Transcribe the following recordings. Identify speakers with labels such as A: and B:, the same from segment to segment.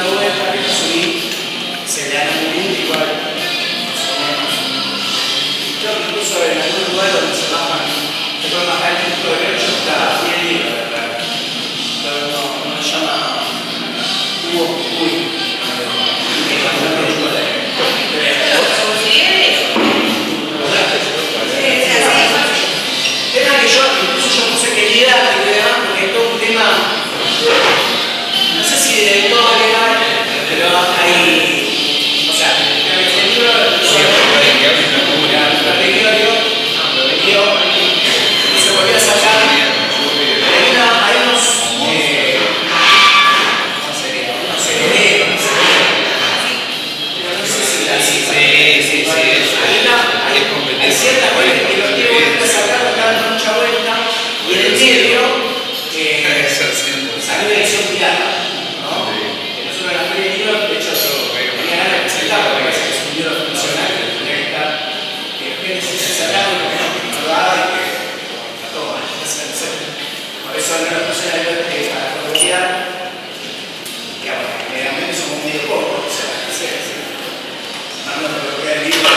A: de vuelta, que subí, se le dan un igual, más o menos. Creo que incluso en algún lugar donde se bajan, se puede bajar el punto de derecho, está bien libre, ¿verdad? Pero no se llama tema que yo puse querida porque hay todo un tema, no sé si de todo legal, pero hay, o sea, el libro lo vendió, y se volvió a sacar. Hay unos hay ciertas cosas que los quiero volver a sacar, porque dan mucha vuelta, y en el medio salió Dirección Pirata, ¿no? Que nosotros en la feria de libros, de hecho, tenía ganas de presentarlo, porque parece que es un libro funcional que tendría que estar, que la gente se sacarlo, que no lo haga y que está todo mal. Por eso no lo puse en la biblioteca para fotografiar, que bueno, generalmente somos medio pocos, o sea, mando a fotografiar el libro.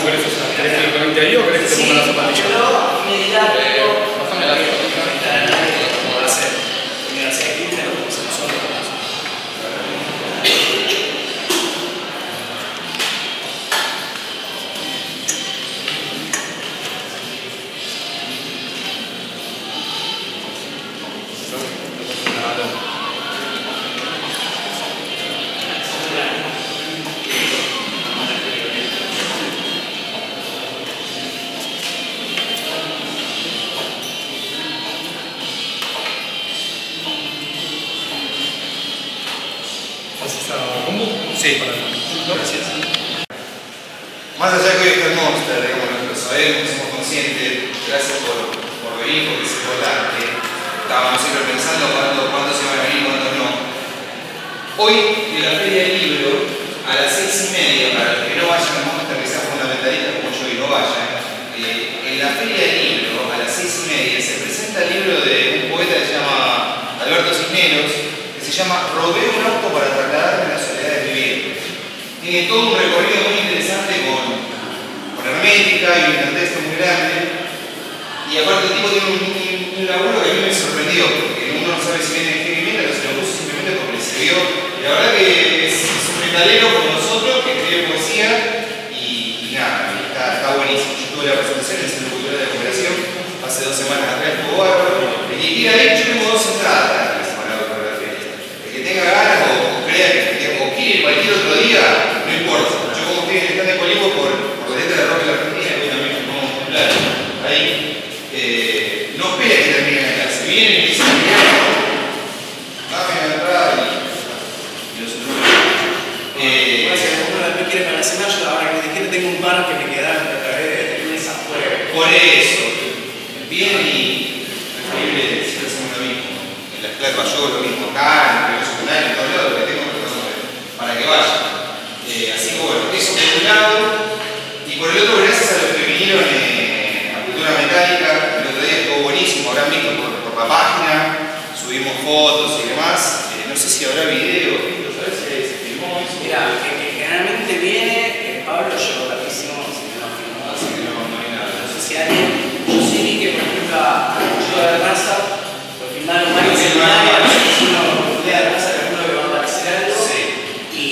B: ¿Querés que lo comente ahí o querés que te ponga la zapatilla?
A: Yo, medidático,
B: bájame la zapatilla.
A: ¿Cómo va a ser? Universidad de Química, como se nos olvida.
B: Sí, gracias.
C: Más allá que hoy está el Monster, digamos, lo sabemos, somos conscientes, gracias por venir, porque es importante. Estábamos siempre pensando cuándo se van a venir y cuándo no. Hoy, en la Feria del Libro, a las 6:30, para los que no vayan al Monster, que sean fundamentalistas como yo y no vayan, en la Feria del Libro, a las 6:30, se presenta el libro de un poeta que se llama Alberto Cisneros, que se llama Robé un auto para trasladarme a la soledad de vivir. Tiene todo un recorrido muy interesante con hermética y un contexto muy grande. Y aparte el tipo tiene un laburo que a mí me sorprendió, porque uno no sabe si viene de qué viene, pero se lo puso simplemente porque se vio. Y la verdad que es un metalero como nosotros, que escribe poesía y nada, está buenísimo. Yo tuve la presentación en el Centro Cultural de Cooperación hace 2 semanas atrás, estuvo bárbaro. El que quiera ir, yo tengo 2 entradas para la semana de la feria. El que tenga ganas o crea que o quiere cualquier otro día, no importa. Yo como estoy en el stand de Colimbo por letra de rock de la Argentina, que también como claro, ahí no espera que termine la clase. Vienen y dicen, dame la entrada y los otros.
A: Uno no quiere para la semana, yo ahora que me dijeron tengo un par que me quedaron a través de lunes a jueves.
C: Por eso, vienen y preferible siempre hacemos lo mismo. En la escuela de Bayou lo mismo, acá, en el primer secundario, en todos lados, lo que tengo para que vayan. Así que bueno, eso por un lado. Y por el otro, gracias a los que vinieron a Cultura Metálica, el otro día estuvo buenísimo, habrán visto por la página, subimos fotos y demás. No sé si habrá video, ¿sabes si se filmó eso?
A: Mira, que generalmente viene, Pablo llegó rapidísimo, así que no filmó.
C: Así que no hay nada.
A: No sé si alguien, yo sí vi que por ejemplo a Chico de Raza, lo filmaron varios seminarios, uno de Raza, que alguno que va a aparecer algo.
C: Sí.
A: Y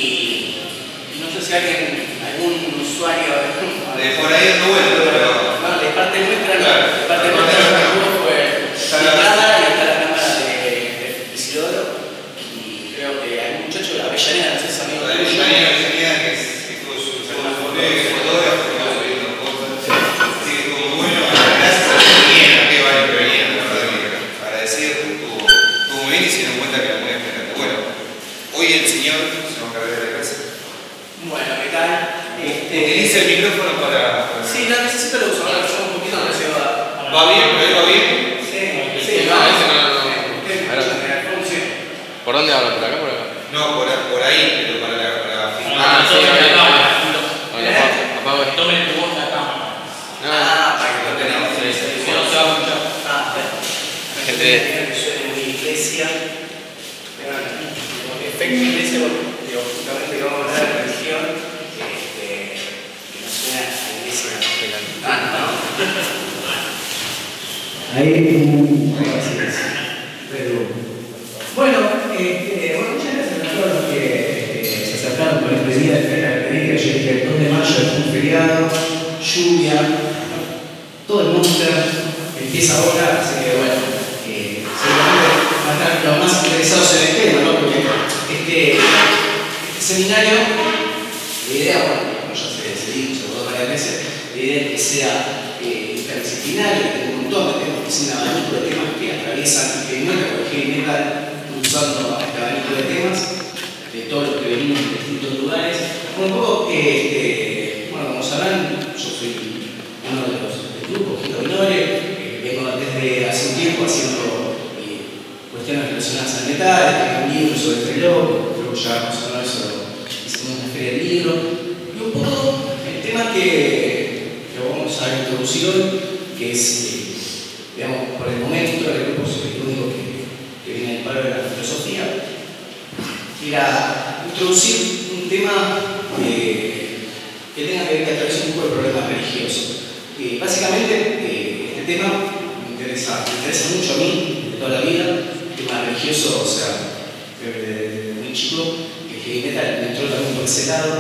A: no sé si algún usuario
C: de por ahí ando bueno, pero.
A: No, de parte nuestra no.
C: Claro,
A: de parte nuestra no fue la cámara y está la cámara de Isidoro. Y creo que hay un muchacho de Avellaneda, no sé si es amigo de
C: Avellaneda, que estuvo su segunda fotógrafo, que va subiendo cosas. Así que estuvo muy bueno. Gracias a los que vinieron, que varios que venían, la verdad que agradecer, estuvo muy bien y se dieron cuenta que la podían tener. Bueno, hoy el señor se va a encargar de la clase.
A: Bueno, ¿qué tal?
C: Utiliza el micrófono para.
A: Sí, no necesito lo uso, ahora yo un poquito no se va.
C: ¿Va bien? ¿Por ahí va bien?
A: Sí,
B: no, ese no. ¿Por dónde habla? ¿Por acá o por acá?
C: No, por ahí, pero para filmar.
B: Ah, sí, apago esto.
D: Tomen tu voz la cámara.
A: Para que lo tenemos.
D: Si no se va a escuchar.
A: La gente que suene muy iglesia, pero no,
B: efectivo.
A: Digo, justamente que vamos a hablar de religión, que no suena a la iglesia. ¿No? Bueno, muchas gracias a todos los que se acercaron con este día de la alegría. Yo dije, el 2 de mayo es un feriado, lluvia, todo el mundo empieza ahora, así que bueno, seguramente van a estar los más interesados en el tema, ¿no? Porque este seminario, la idea, bueno, como ya se dijo, sobre todo varias veces, la idea es que sea interdisciplinario, que tenga un montón de temas, que sea un abanico de temas que atraviesan el heavy metal, porque el heavy metal usando este abanico de temas, de todos los que venimos de distintos lugares. Un poco, bueno, como sabrán, yo soy uno de los del grupo, Gito Minore, vengo desde hace un tiempo haciendo cuestiones relacionadas al metal, tengo un libro sobre el reloj, luego ya más o menos eso hicimos una feria del libro, y un poco el tema que vamos a introducir hoy, que es, digamos, por el momento, el grupo es el único que viene del palo de la filosofía, era introducir un tema que tenga que ver, que atraviese un poco el problema religioso. Básicamente, este tema me interesa mucho a mí, de toda la vida, el tema religioso, o sea, desde muy chico, que el heavy metal me entró también por ese lado.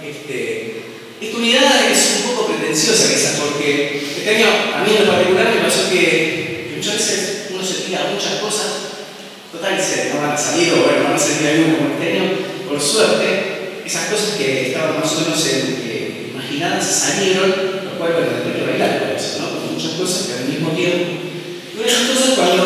A: Esta unidad es un poco pretenciosa quizás, porque este año, a mí en lo particular, me pasó que muchas veces uno se tira muchas cosas, total, no van a salir, o bueno, van a salir algún como este año, por suerte, esas cosas que estaban más o menos imaginadas salieron, lo cual, bueno, después hay que bailar por eso, ¿no? Con muchas cosas que al mismo tiempo. Y una de esas cosas, cuando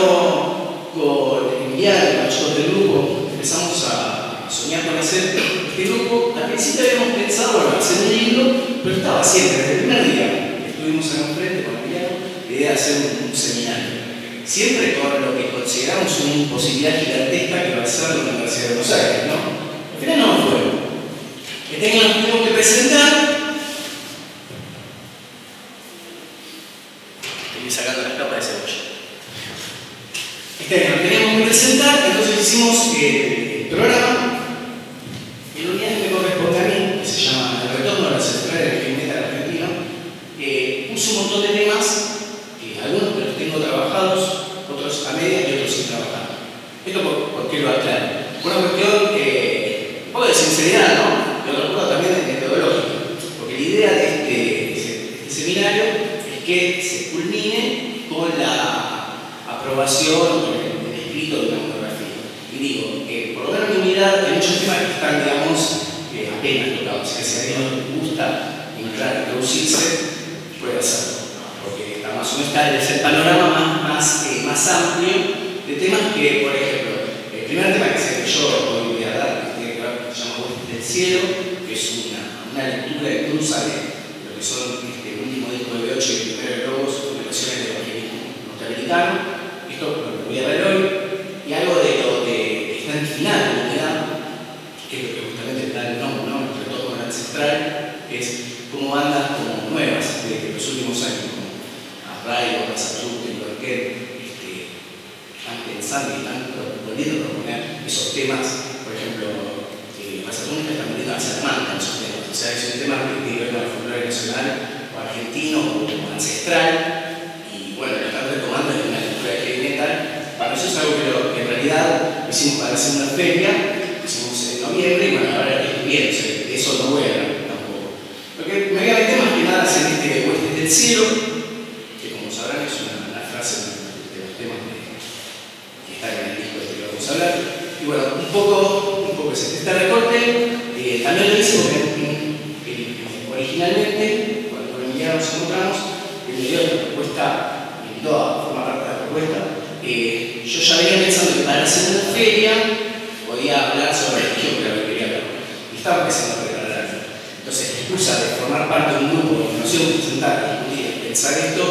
A: con Emiliano, los chicos del grupo, empezamos a soñar con hacer este grupo, al principio habíamos pensado, bueno, hacer un libro, pero estaba siempre, desde el primer día que estuvimos en un frente con Emiliano, la idea de hacer un seminario. Siempre con lo que consideramos una imposibilidad gigantesca que va a ser la Universidad de Buenos Aires, ¿no? Al final no fue. Este año nos tuvimos que presentar. Estoy sacando las capas de cebolla. Este año nos teníamos que presentar, entonces hicimos el programa. Y la unidad que me corresponde a mí, que se llama El retorno a la central del heavy metal argentino, puso un montón de temas, algunos que los tengo trabajados, otros a media y otros sin trabajar. Esto por qué lo aclaro. Una cuestión, un poco de sinceridad, ¿no? Y otro poco también de metodológica. Porque la idea de este seminario es que se culmine con la aprobación, con el escrito de una monografía. Y digo, por lo menos en mi unidad hay muchos temas que están, digamos, apenas tocados. Que si a alguien no le gusta entrar, introducirse, puede hacerlo. Porque más o menos está el panorama más amplio de temas que, por ejemplo, el primer tema que sé que yo hoy voy a dar, que tiene que ver con lo que se llama Voces del Cielo, que es una lectura de cruza de lo que son el último disco de B8 y el primero de Lobos, relaciones de evangelismo norteamericano. Esto es lo que voy a ver hoy. Y algo de lo que está en el final de la unidad, que es lo que justamente está el nombre, ¿no? El retorno ancestral, que es como bandas como nuevas de los últimos años, como Arraigo, Massachusetts, Lorquet, están pensando y están volviendo a proponer esos temas. Por ejemplo, Massachusetts está metiendo a Salamanca en esos temas. O sea, es un tema que tiene que ver con el folclore nacional o argentino o ancestral. Y bueno, lo están retomando en una lectura de heavy metal. Para eso es algo que en realidad hicimos para hacer una feria, hicimos en noviembre, y bueno, ahora es bien, o sea, eso no voy a hablar tampoco. Lo que me voy a meter más que nada es en este Huestes del Cielo, que como sabrán es una frase de los temas que están en el disco que vamos a hablar. Y bueno, un poco es este recorte. También lo hice porque originalmente, cuando Emiliano nos encontramos, él me dio la propuesta, me invitó a formar parte de la propuesta. Yo ya venía pensando que para hacer una feria podía hablar sobre religión, que era lo que quería hablar. Y estaba empezando a preparar algo. Entonces, la excusa de formar parte de un grupo que nos íbamos a presentar, discutir, pensar esto,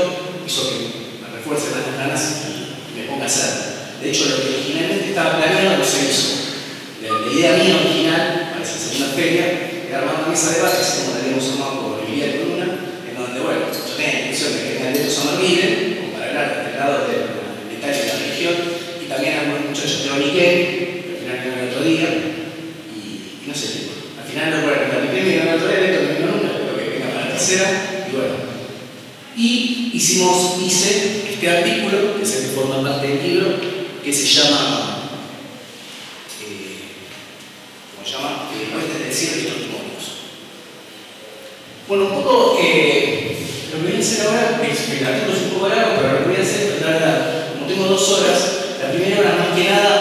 A: hizo que me refuerce más las ganas y me ponga a hacerlo. De hecho, lo que originalmente estaba planeado no se hizo. La idea mía original para esa segunda feria era armar una mesa de debate, así como la habíamos armado con Olivia de Coluna, en donde, bueno, yo tenía la intención de que venga el Beto Somerville, como para hablar del lado del metal y de la religión, y también algunos muchachos de Oniquén, que al final vino el otro día, libro, que es el que forma parte del libro, que se llama Oeste del Cielo y otros demonios. Bueno, un poco lo que voy a hacer ahora, el artículo es un poco largo, pero lo que voy a hacer es tratar, como tengo 2 horas, la primera hora más que nada,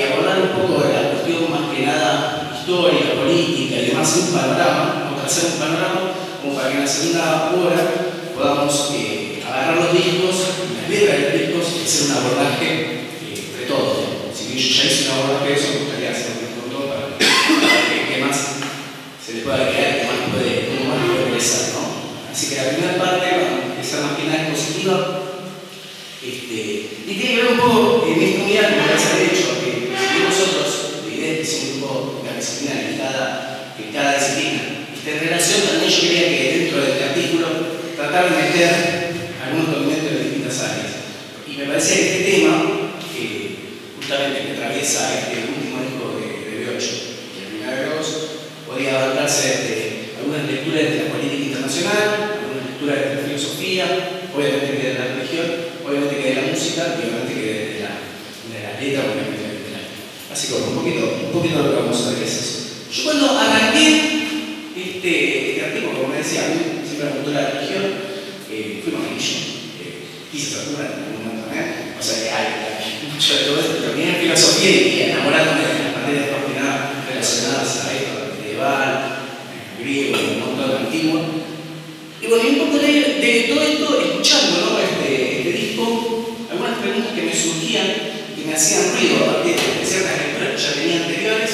A: abordar un poco de la cuestión más que nada histórica, política y demás, un panorama, o trazar un panorama, como para que en la segunda hora podamos agarrar los discos, las letras de los discos y hacer un abordaje de todo. Si bien yo ya hice un abordaje de eso, me gustaría hacer un montón para ver qué más se le puede agregar, qué más puede ingresar, ¿no? Así que la primera parte va a empezar más que nada expositiva y tiene que ver un poco en esta unidad, como ya se ha hecho, que nosotros, evidentemente, es un grupo interdisciplinar en cada disciplina. En relación también yo quería que dentro de este artículo tratar de meter algunos documentos de distintas áreas. Y me parecía que este tema, justamente que atraviesa este último disco de B8 y el primero de B2, podía abarcarse desde algunas lecturas de la política internacional, algunas lecturas de la filosofía, obviamente que de la religión, obviamente que de la música y obviamente que de la letra o de la literatura. Así que un poquito lo que vamos a ver es eso. Yo cuando arranqué este artículo, como me decía, a mí siempre me gustó la religión, fui monaguillo, quise ser cura en algún momento también, o sea que hay mucho de todo esto, pero vine en filosofía y enamorándome de las materias relacionadas a esto, medieval, griego, un montón de antiguo. Y bueno, y un poco de todo esto, escuchando, ¿no? este disco, algunas preguntas que me surgían, que me hacían ruido a partir de ciertas lecturas que ya tenía anteriores,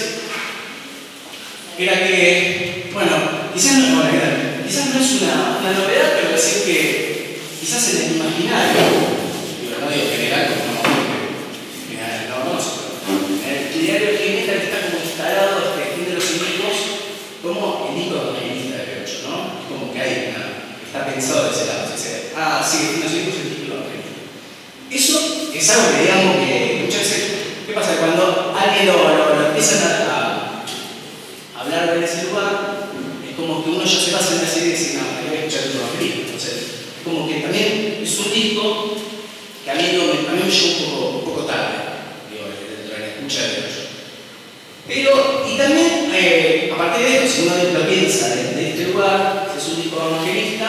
A: era que, bueno, quizás no es una novedad, pero decir que quizás en el imaginario, no digo general, en el ideario general está como instalado este fin de los enemigos como el disco evangelista de B8, ¿no? Como que hay está pensado de ese lado, sí, el fin de los enemigos es el disco evangelista. Eso es algo que digamos que muchas veces, ¿qué pasa? Cuando alguien lo empiezan a hablar de ese lugar, es como que uno ya se basa en la serie y dice, no, hay que escuchar el evangelista. Entonces, es como que también es un disco que a mí me llegó un poco tarde, dentro de la escucha de ellos. Pero, y también, a partir de esto, si uno lo piensa de este lugar, si es un disco evangelista,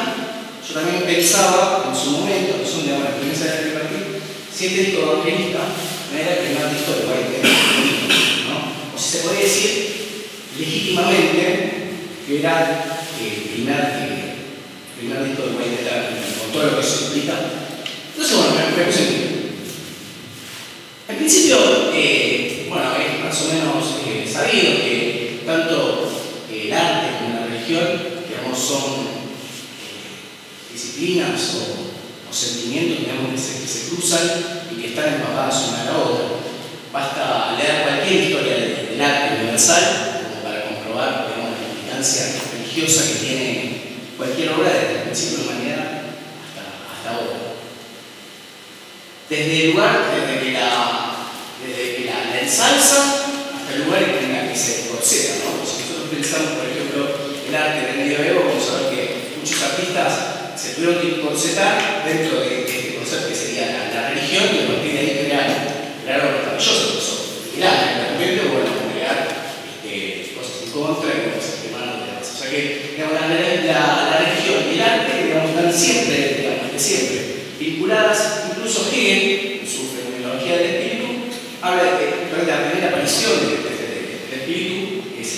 A: yo también pensaba en su momento, que son de ahora, que piensa de repartir, si este disco evangelista no era el primer disco de White, ¿no? O si se podría decir legítimamente que era el primer disco de White con todo lo que eso implica. Entonces, bueno, me puse en pie. En principio, bueno, es más o menos sabido que tanto el arte como la religión, digamos, son disciplinas o sentimientos, digamos, que se cruzan y que están empapadas una a la otra. Basta leer cualquier historia del arte universal digamos, la implicancia religiosa que tiene cualquier obra desde el principio de la humanidad hasta ahora. Desde el lugar, desde que la ensalza hasta el lugar en el que se corseta, ¿no? Si nosotros pensamos, por ejemplo, el arte del medioevo, vamos a ver que muchos artistas se tuvieron que corsetar dentro de este concepto que sería la religión y a partir de ahí crear algo maravilloso, que son el arte, realmente, bueno, crear cosas en contra y cosas que van a demás. O sea que, digamos, la religión y el arte, digamos, están siempre, digamos, de siempre, vinculadas. Incluso Hegel, en su fenomenología del espíritu, habla de la primera aparición del espíritu, que es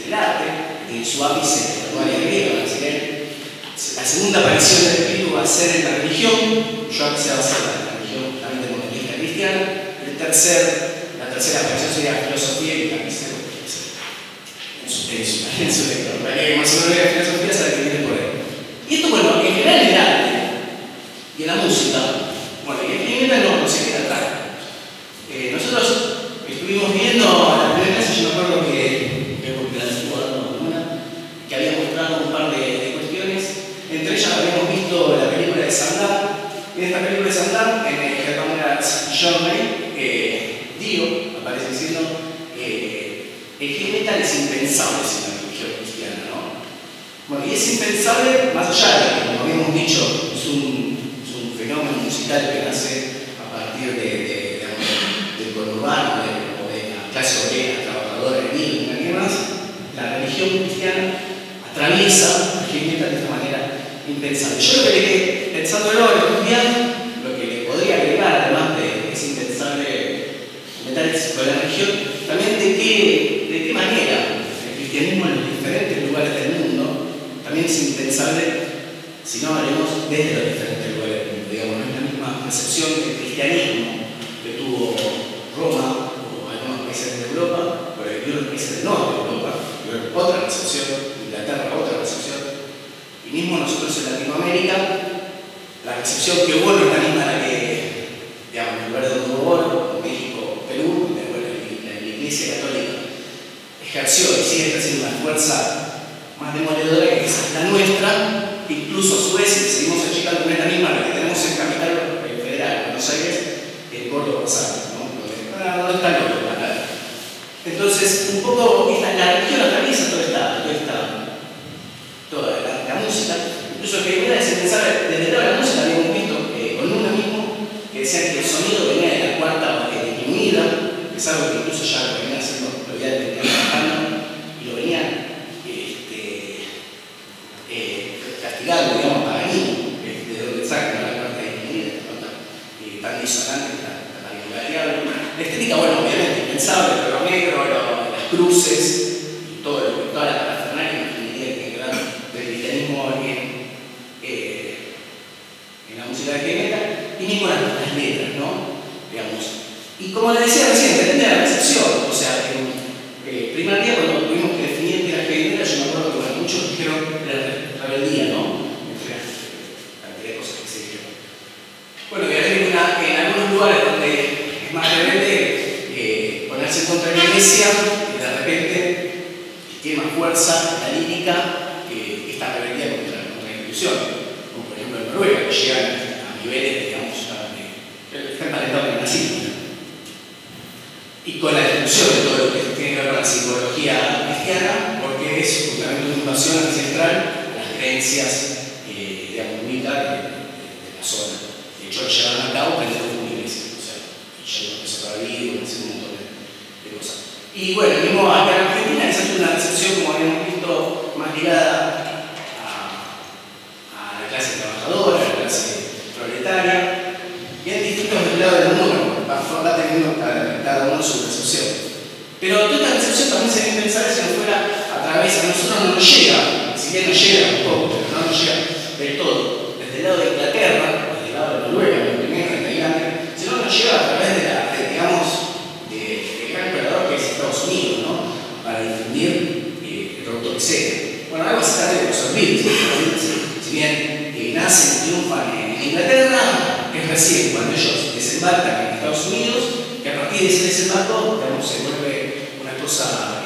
A: el arte, en su ápice en la actualidad griega, la segunda aparición del espíritu va a ser en la religión, yo antes va a ser la religión también monoteísta cristiana, la tercera aparición sería la filosofía y la cristiana. En su lector, para que más o menos la filosofía sabe que viene por ahí. Y esto, bueno, en general en el arte y en la música, bueno, y en general no se queda atrás. Nosotros estuvimos viendo la primera clase, yo me acuerdo que había mostrado un par de cuestiones, entre ellas habíamos visto la película de Sandar, y en esta película de Sandar, en el que Journey, Dio aparece diciendo el heavy metal es impensable sin la religión cristiana, ¿no? Bueno, y es impensable más allá de que, como habíamos dicho, es un fenómeno musical que nace a impensable. Yo lo que le quedé pensándolo, estudiando, lo que le podría agregar, además de ese impensable metálisis con la religión, también de qué manera el cristianismo en los diferentes lugares del mundo también es impensable si no hablemos desde los diferentes lugares del mundo. Digamos, no es la misma recepción del cristianismo que tuvo Roma o algunos países de Europa, pero que los países del norte de Europa, otra recepción, Inglaterra, otra recepción. Y mismo nosotros en Latinoamérica, la recepción que hubo no es la misma la que, digamos, en el lugar donde hubo oro, México, Perú, la Iglesia Católica ejerció y sigue ejerciendo una fuerza más demoledora que quizás la nuestra, incluso a su vez, si seguimos achicando, no es la misma la que tenemos en Capital Federal, Buenos Aires, en Córdoba, ¿no? No está loco, ¿verdad? Entonces, un poco, la religión atraviesa toda la música. Incluso que era de pensar desde el lado de la música, habíamos visto con uno mismo que decían que el sonido venía de la cuarta disminuida, que es algo que incluso ya lo venía haciendo, lo venía trabajando y lo venían castigando, digamos, Paganini, de donde sacan la cuarta disminuida, tan disonante, tan invariable. La estética, bueno, obviamente impensable, pero lo negro, las cruces y toda la parafernalia que tiene que ver del cristianismo en la música de heavy metal, y mismo las letras, ¿no? Digamos. Y como le decía recién, depende de la recepción. O sea, el primer día cuando tuvimos que definir qué era heavy metal, yo me acuerdo que bueno, muchos dijeron rebeldía, ¿no? Entre las cantidad de cosas que se dijeron. Bueno, que en algunos lugares donde es más rebelde, ponerse en contra de la iglesia, y de repente tiene más fuerza la lírica que esta rebeldía contra la institución. Como por ejemplo en Noruega, que llegan a niveles, digamos, están calentados en el nazismo. Y con la discusión de todo lo que tiene que ver con la psicología cristiana, porque es justamente una invasión ancestral a las creencias, digamos, militares de la zona. De hecho, lo llevaron a cabo prendiendo como una iglesia. O sea, llevaron a eso para vivir, un montón de cosas. Y bueno, mismo acá en Argentina, esa es una recepción, como habíamos visto, más ligada a la clase trabajadora, a la clase proletaria, y en distintos lados del mundo, va teniendo cada uno su recepción. Pero toda esta recepción también sería impensable si no fuera a través, a nosotros no nos llega, si bien nos llega un poco, pero no nos llega del todo, desde el lado de Inglaterra, desde el lado de Noruega, primero de Tailandia, sino nos llega a través digamos, del gran operador que es Estados Unidos, ¿no? Para difundir el producto que sea. Bueno, algo así también con los Beatles, si bien nacen, triunfan en Inglaterra, es recién cuando ellos desembarcan en Estados Unidos, que a partir de ese desembarco, digamos, se vuelve una cosa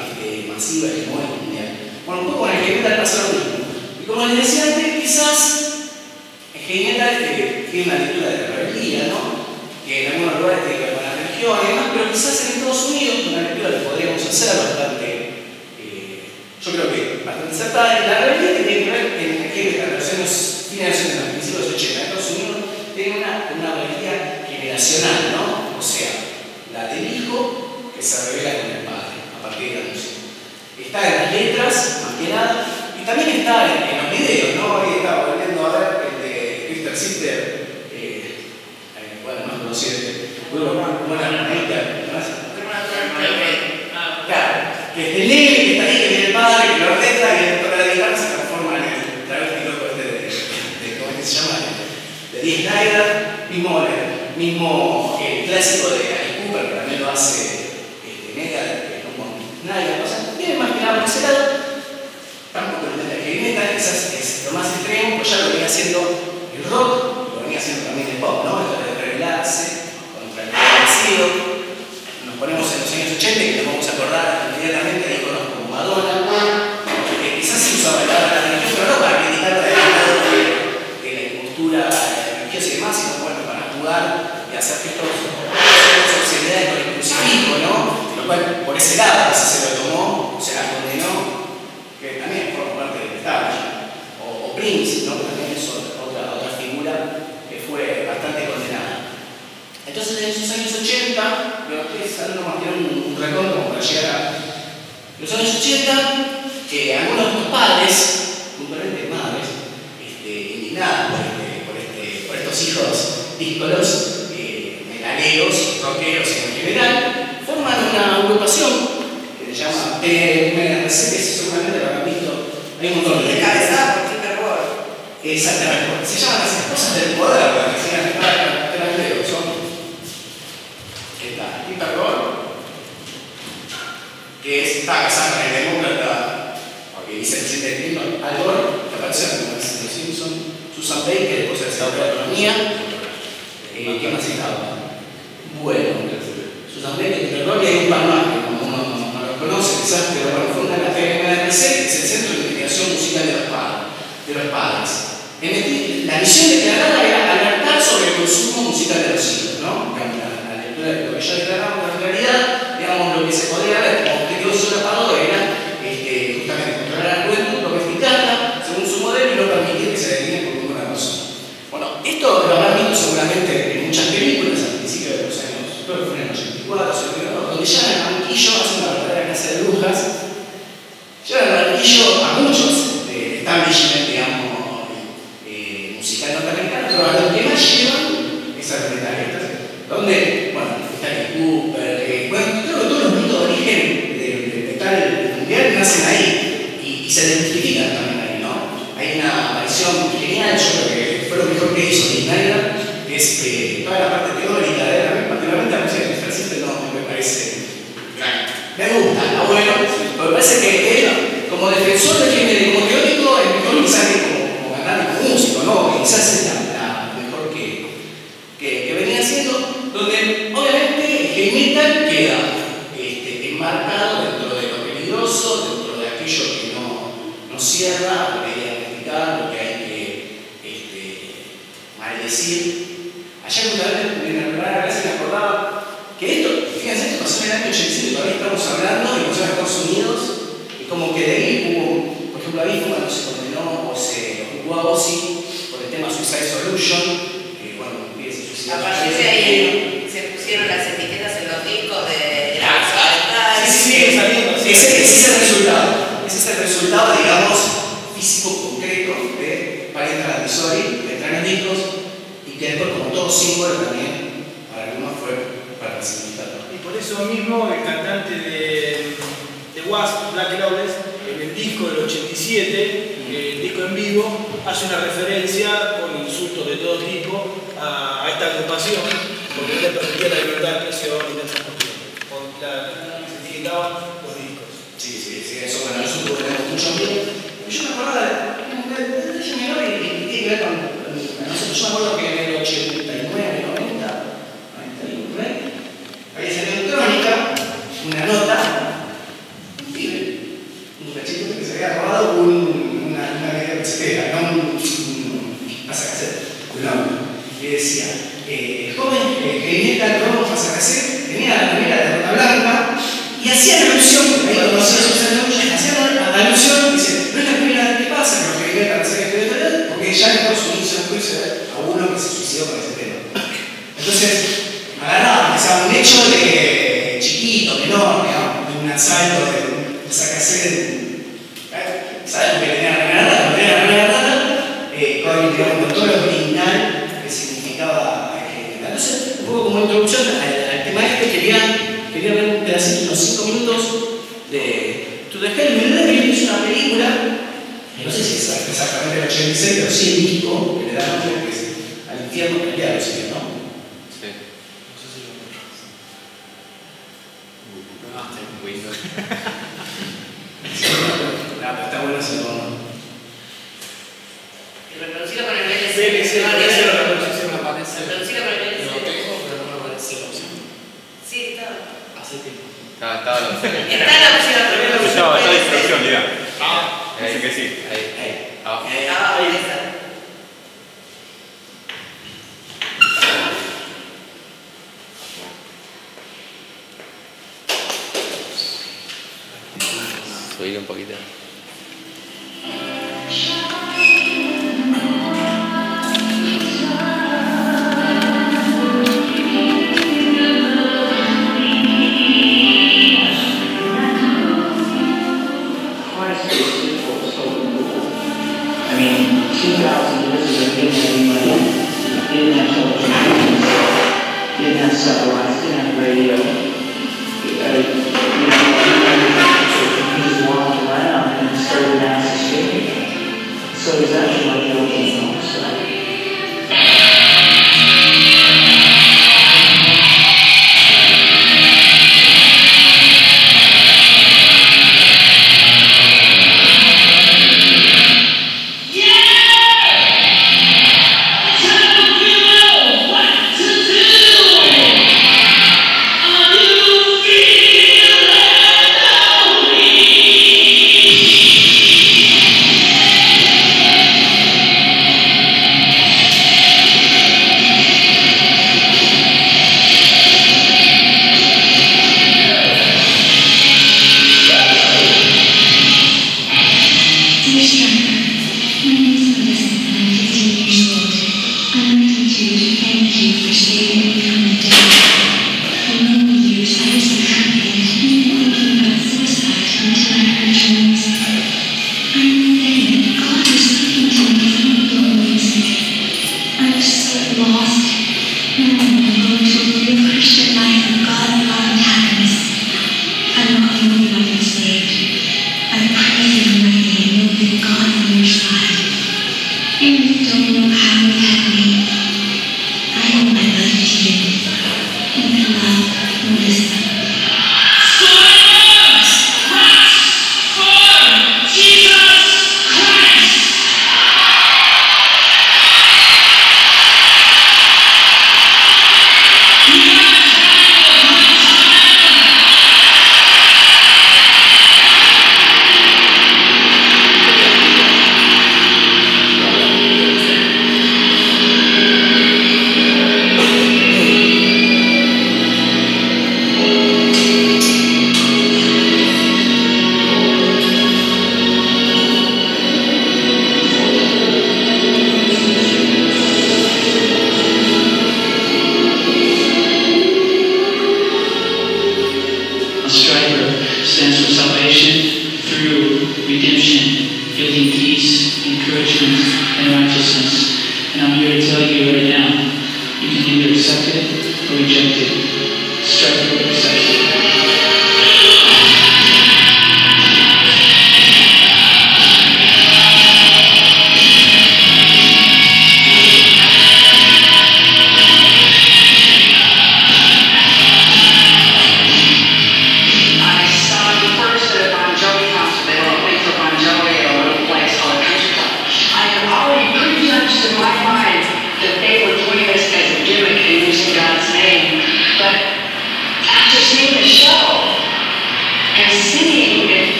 A: masiva y mundial. Bueno, un poco con el heavy metal pasa lo mismo. Y como les decía antes, quizás el heavy metal tiene una lectura de la rebeldía, ¿no? Que en algunos lugares tiene que ver con la religión y demás, pero quizás en Estados Unidos una lectura que podríamos hacer bastante, yo creo que bastante acertada. La rebeldía que tiene que ver en el heavy metal, en los fines de los principios de los 80, Estados Unidos tiene una rebeldía generacional, ¿no? O sea, la del hijo que se revela con el padre a partir de la música. Está en las letras, más que nada, y también está en los videos, ¿no? Hoy estaba volviendo a ver el de Crystal Sister, bueno, más conocido, buena manita, claro, que es el nene que está ahí, que viene el padre, que lo ordena, y que toca la guitarra, se transforma en el travesti loco de ¿cómo se llama? De Dee Snider, mismo clásico de Alice Cooper, que también lo hace Mega, como Snider, o sea, tiene más que nada por ese lado, tampoco lo de heavy metal, quizás es lo más extremo, pues ya lo venía haciendo el rock, lo venía haciendo también el pop, ¿no? Esto de rebelarse contra el vencido. Nos ponemos en los años 80 y nos vamos a acordar inmediatamente de íconos como Madonna, que quizás se usaba el lado de la religión, pero no para criticar el lado de la cultura religiosa y demás, sino bueno, para jugar y hacer que estos obscenidades con el crucifijo, ¿no? Lo cual, por ese lado, quizás se lo tomó, se la condenó, que también forma parte del Estado. O Prince, ¿no? Que también es otra figura que fue bastante condenada. Entonces, en esos años 80, lo estoy dando más bien un recuerdo para llegar a los años 80, que algunos de los padres, puntualmente madres, nada, por estos hijos díscolos, metaleros, rockeros en general, forman una agrupación que se llama TMRC, que seguramente lo habrán visto. Hay un montón de
E: Encabezada por Peter Ward.
A: exactamente. Se llaman las esposas del poder, para que sean delanteros. Son Peter Ward, que está casada con el demócrata, que dice el presidente Clinton, Al Gore, que aparece en los Simpsons, Susan Baker, después de la economía. ¿Qué más estaba? Bueno, Susan Baker, Peter Ward, y hay un par más que uno no lo conoce, quizás, pero bueno, funda la TMRC, que es el Centro de Investigación Musical de los Padres. La misión declarada era alertar sobre el consumo musical de los hijos, ¿no? La lectura de lo que ya declaramos, en realidad, digamos, lo que se podía ver como objetivo solapado era justamente controlar la juventud, domesticarla según su modelo y no permitir que se define por ninguna persona. Bueno, esto lo habrán visto seguramente en muchas películas al principio de los años, creo que fue en el 84, donde ya en el banquillo hace una verdadera casa de brujas, lleva el banquillo a muchos establishment, digamos, musical norteamericano, pero a los que más llevan es a los metaleros, donde, bueno, está el Cooper, bueno, creo que todos los mitos de origen de metal mundial nacen ahí y se identifican también ahí, ¿no? Hay una aparición genial, yo creo que fue lo mejor que hizo Snyder, que es toda la parte teórica de él, particularmente la música de Mr. no me parece gran. Me gusta, está bueno, pero me parece que él, como defensor del género, como teórico, es mejor quizás que como cantante, como músico, ¿no? Quizás es la mejor que venía haciendo, donde obviamente el heavy metal queda enmarcado dentro de lo peligroso, dentro de aquello que no cierra, lo que hay que criticar, lo que hay que maldecir. Ayer justamente en la primera clase me acordaba que esto, fíjense, esto pasó en el año 87 y todavía estamos hablando y pasó en Estados Unidos, y como que de ahí hubo, por ejemplo, ahí fue cuando se condenó o se juzgó a Ozzy por el tema Suicide Solution, que bueno, se suicidó.
E: A partir de ahí se pusieron las etiquetas en los discos de
A: ese es el resultado. Ese es el resultado, digamos, físico concreto de Pariente Landisori, de Extraños Discos, y que después, como todo símbolo, también para algunos fue para resignificarlo.
B: Y por eso mismo el cantante de Wasp, Black Lawless, en el disco del 87, el disco en vivo, hace una referencia con insultos de todo tipo a esta agrupación, porque no le permitía la libertad de expresión y de esas cuestiones. Se etiquetaban los discos.
A: Sí, eso, bueno, eso tuvo mucho miedo. Yo me acordaba de ese menor y tiene que ver con nosotros. Yo me acuerdo que en el 89, 90, 91, había salido en Crónica una nota, un pibe, un cachito que se había robado una videocasetera, no un pasacassette, un hombre, que decía, el joven que metal robó un pasacassette tenía la remera de Rota Blanca y hacían alusión, ahí conocía hacían alusión, dice, no es la primera vez que pasa, que los que metal se ve porque ya en Estados Unidos se juicio a uno que se suicidó con ese tema. Entonces, agarraban, o sea, un hecho de chiquito, menor, digamos, de un asalto de un sacassette, ¿sabes? Porque tenía la remera rata, con todo lo original que significaba. Entonces, un poco como introducción al tema quería ver un pedacito, unos 5 minutos de To the Hell with Devil, es una película, no sé si es exactamente el 86, pero sí el disco que le da nombre, que es Al infierno peleado, ¿sí? ¿No?
C: Sí.
B: No sé si lo
C: Windows.
A: Pero está bueno ese tono.
E: reproducirlo con el VLC.
B: VLC,
E: Reproducirlo con el VLC.
B: Lo tengo, pero no me aparece la opción.
E: Sí, está.
B: Hace tiempo.
C: Estaba la opción.
E: Está la opción.
F: Estaba a disposición, diga.
C: Ahí.
F: Dice que sí.
C: Ahí.
E: Abajo de esa.
C: Subir un poquito.
G: I mean, 2,000 years ago,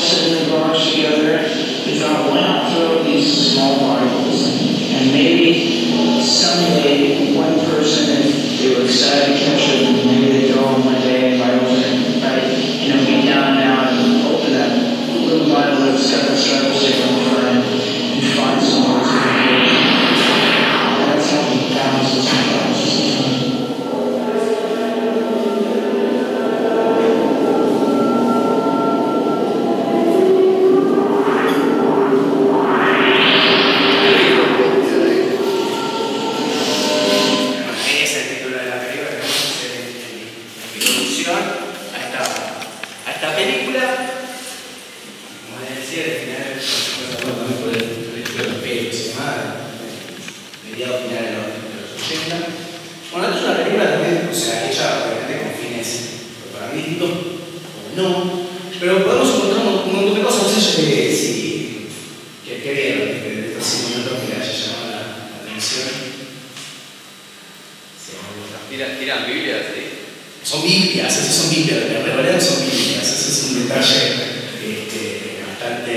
G: sit in the garage together, we thought, why not throw these small Bibles? And maybe someday one person, if they were excited to catch it, maybe they'd go home one day and Bible get down and out and open that little Bible that's got the stripes sticker on the front and find some words of encouragement. That's how we balance this and
C: ¿Tiran Biblias? ¿Sí?
A: Son Biblias, esas son Biblias, en realidad son Biblias, ese es un detalle bastante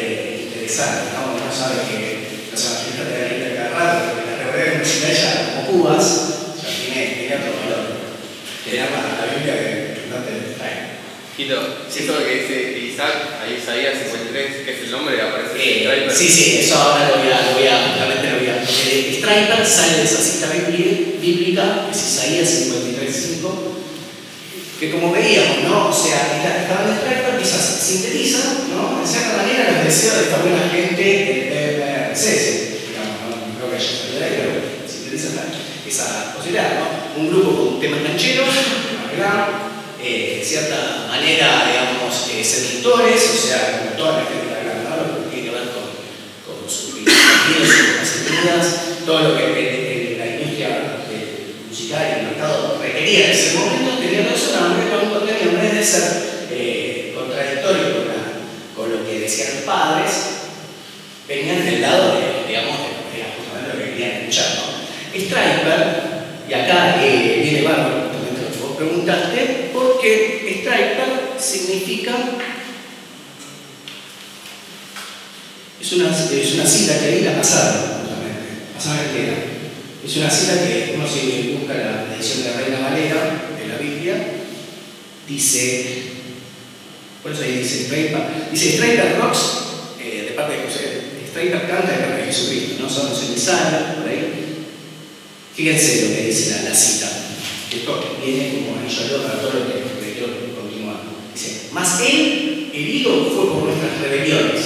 A: interesante, ¿no? Uno sabe que los evangelistas te dan Biblia cada rato, porque la realidad universitaria ya como cubas, ya tiene otro valor. Tiene la Biblia que no te trae.
C: Quito, eso lo que dice Isaac, ahí Isaías 53, que es el nombre, aparece
A: sí, eso ahora justamente lo voy a. Striper sale de esa cita bíblica, es Isaías 53:5, que como veíamos, ¿no? O sea, esta banda Striper quizás sintetiza, ¿no? En cierta manera los deseos de esta buena gente del PMRC, digamos, ¿no? Creo que ya salió de ahí, pero sintetiza esa posibilidad, ¿no? Un grupo con temas cancheros, cierta manera, digamos, seductores, o sea, como toda la gente de la ¿no? Lo que tiene que ver con sus videos, sus casetas, todo lo que la industria musical y el mercado requería en ese momento, tenía todo eso con un contenido, en vez de ser contradictorio con lo que decían los padres, venían del lado de, digamos, de justamente lo que querían escuchar, ¿no? Striper, y acá viene bárbaro, justamente lo que vos preguntaste, porque Striper significa. Es una cita que ahí la pasaron, justamente, entera. Es una cita que uno si busca la edición de la Reina Valera de la Biblia, dice, por eso ahí dice Striper rocks, de parte de José, Striper canta de parte de Jesucristo, ¿no? Somos en el Salmo, por ahí. Fíjense lo que dice la cita. Esto viene como anillo para todo lo que quiero continuar. Dice, mas él herido fue por nuestras rebeliones,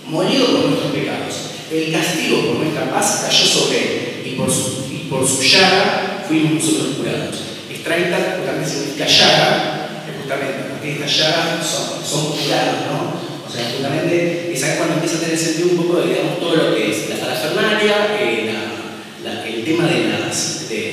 A: molido por nuestros pecados. El castigo por nuestra paz cayó sobre él, y por su llaga fuimos nosotros curados. Striper justamente significa llaga, que justamente a partir de esta llaga son curados, ¿no? O sea, justamente es ahí cuando empieza a tener sentido un poco de, digamos, todo lo que es la parafernalia, el tema de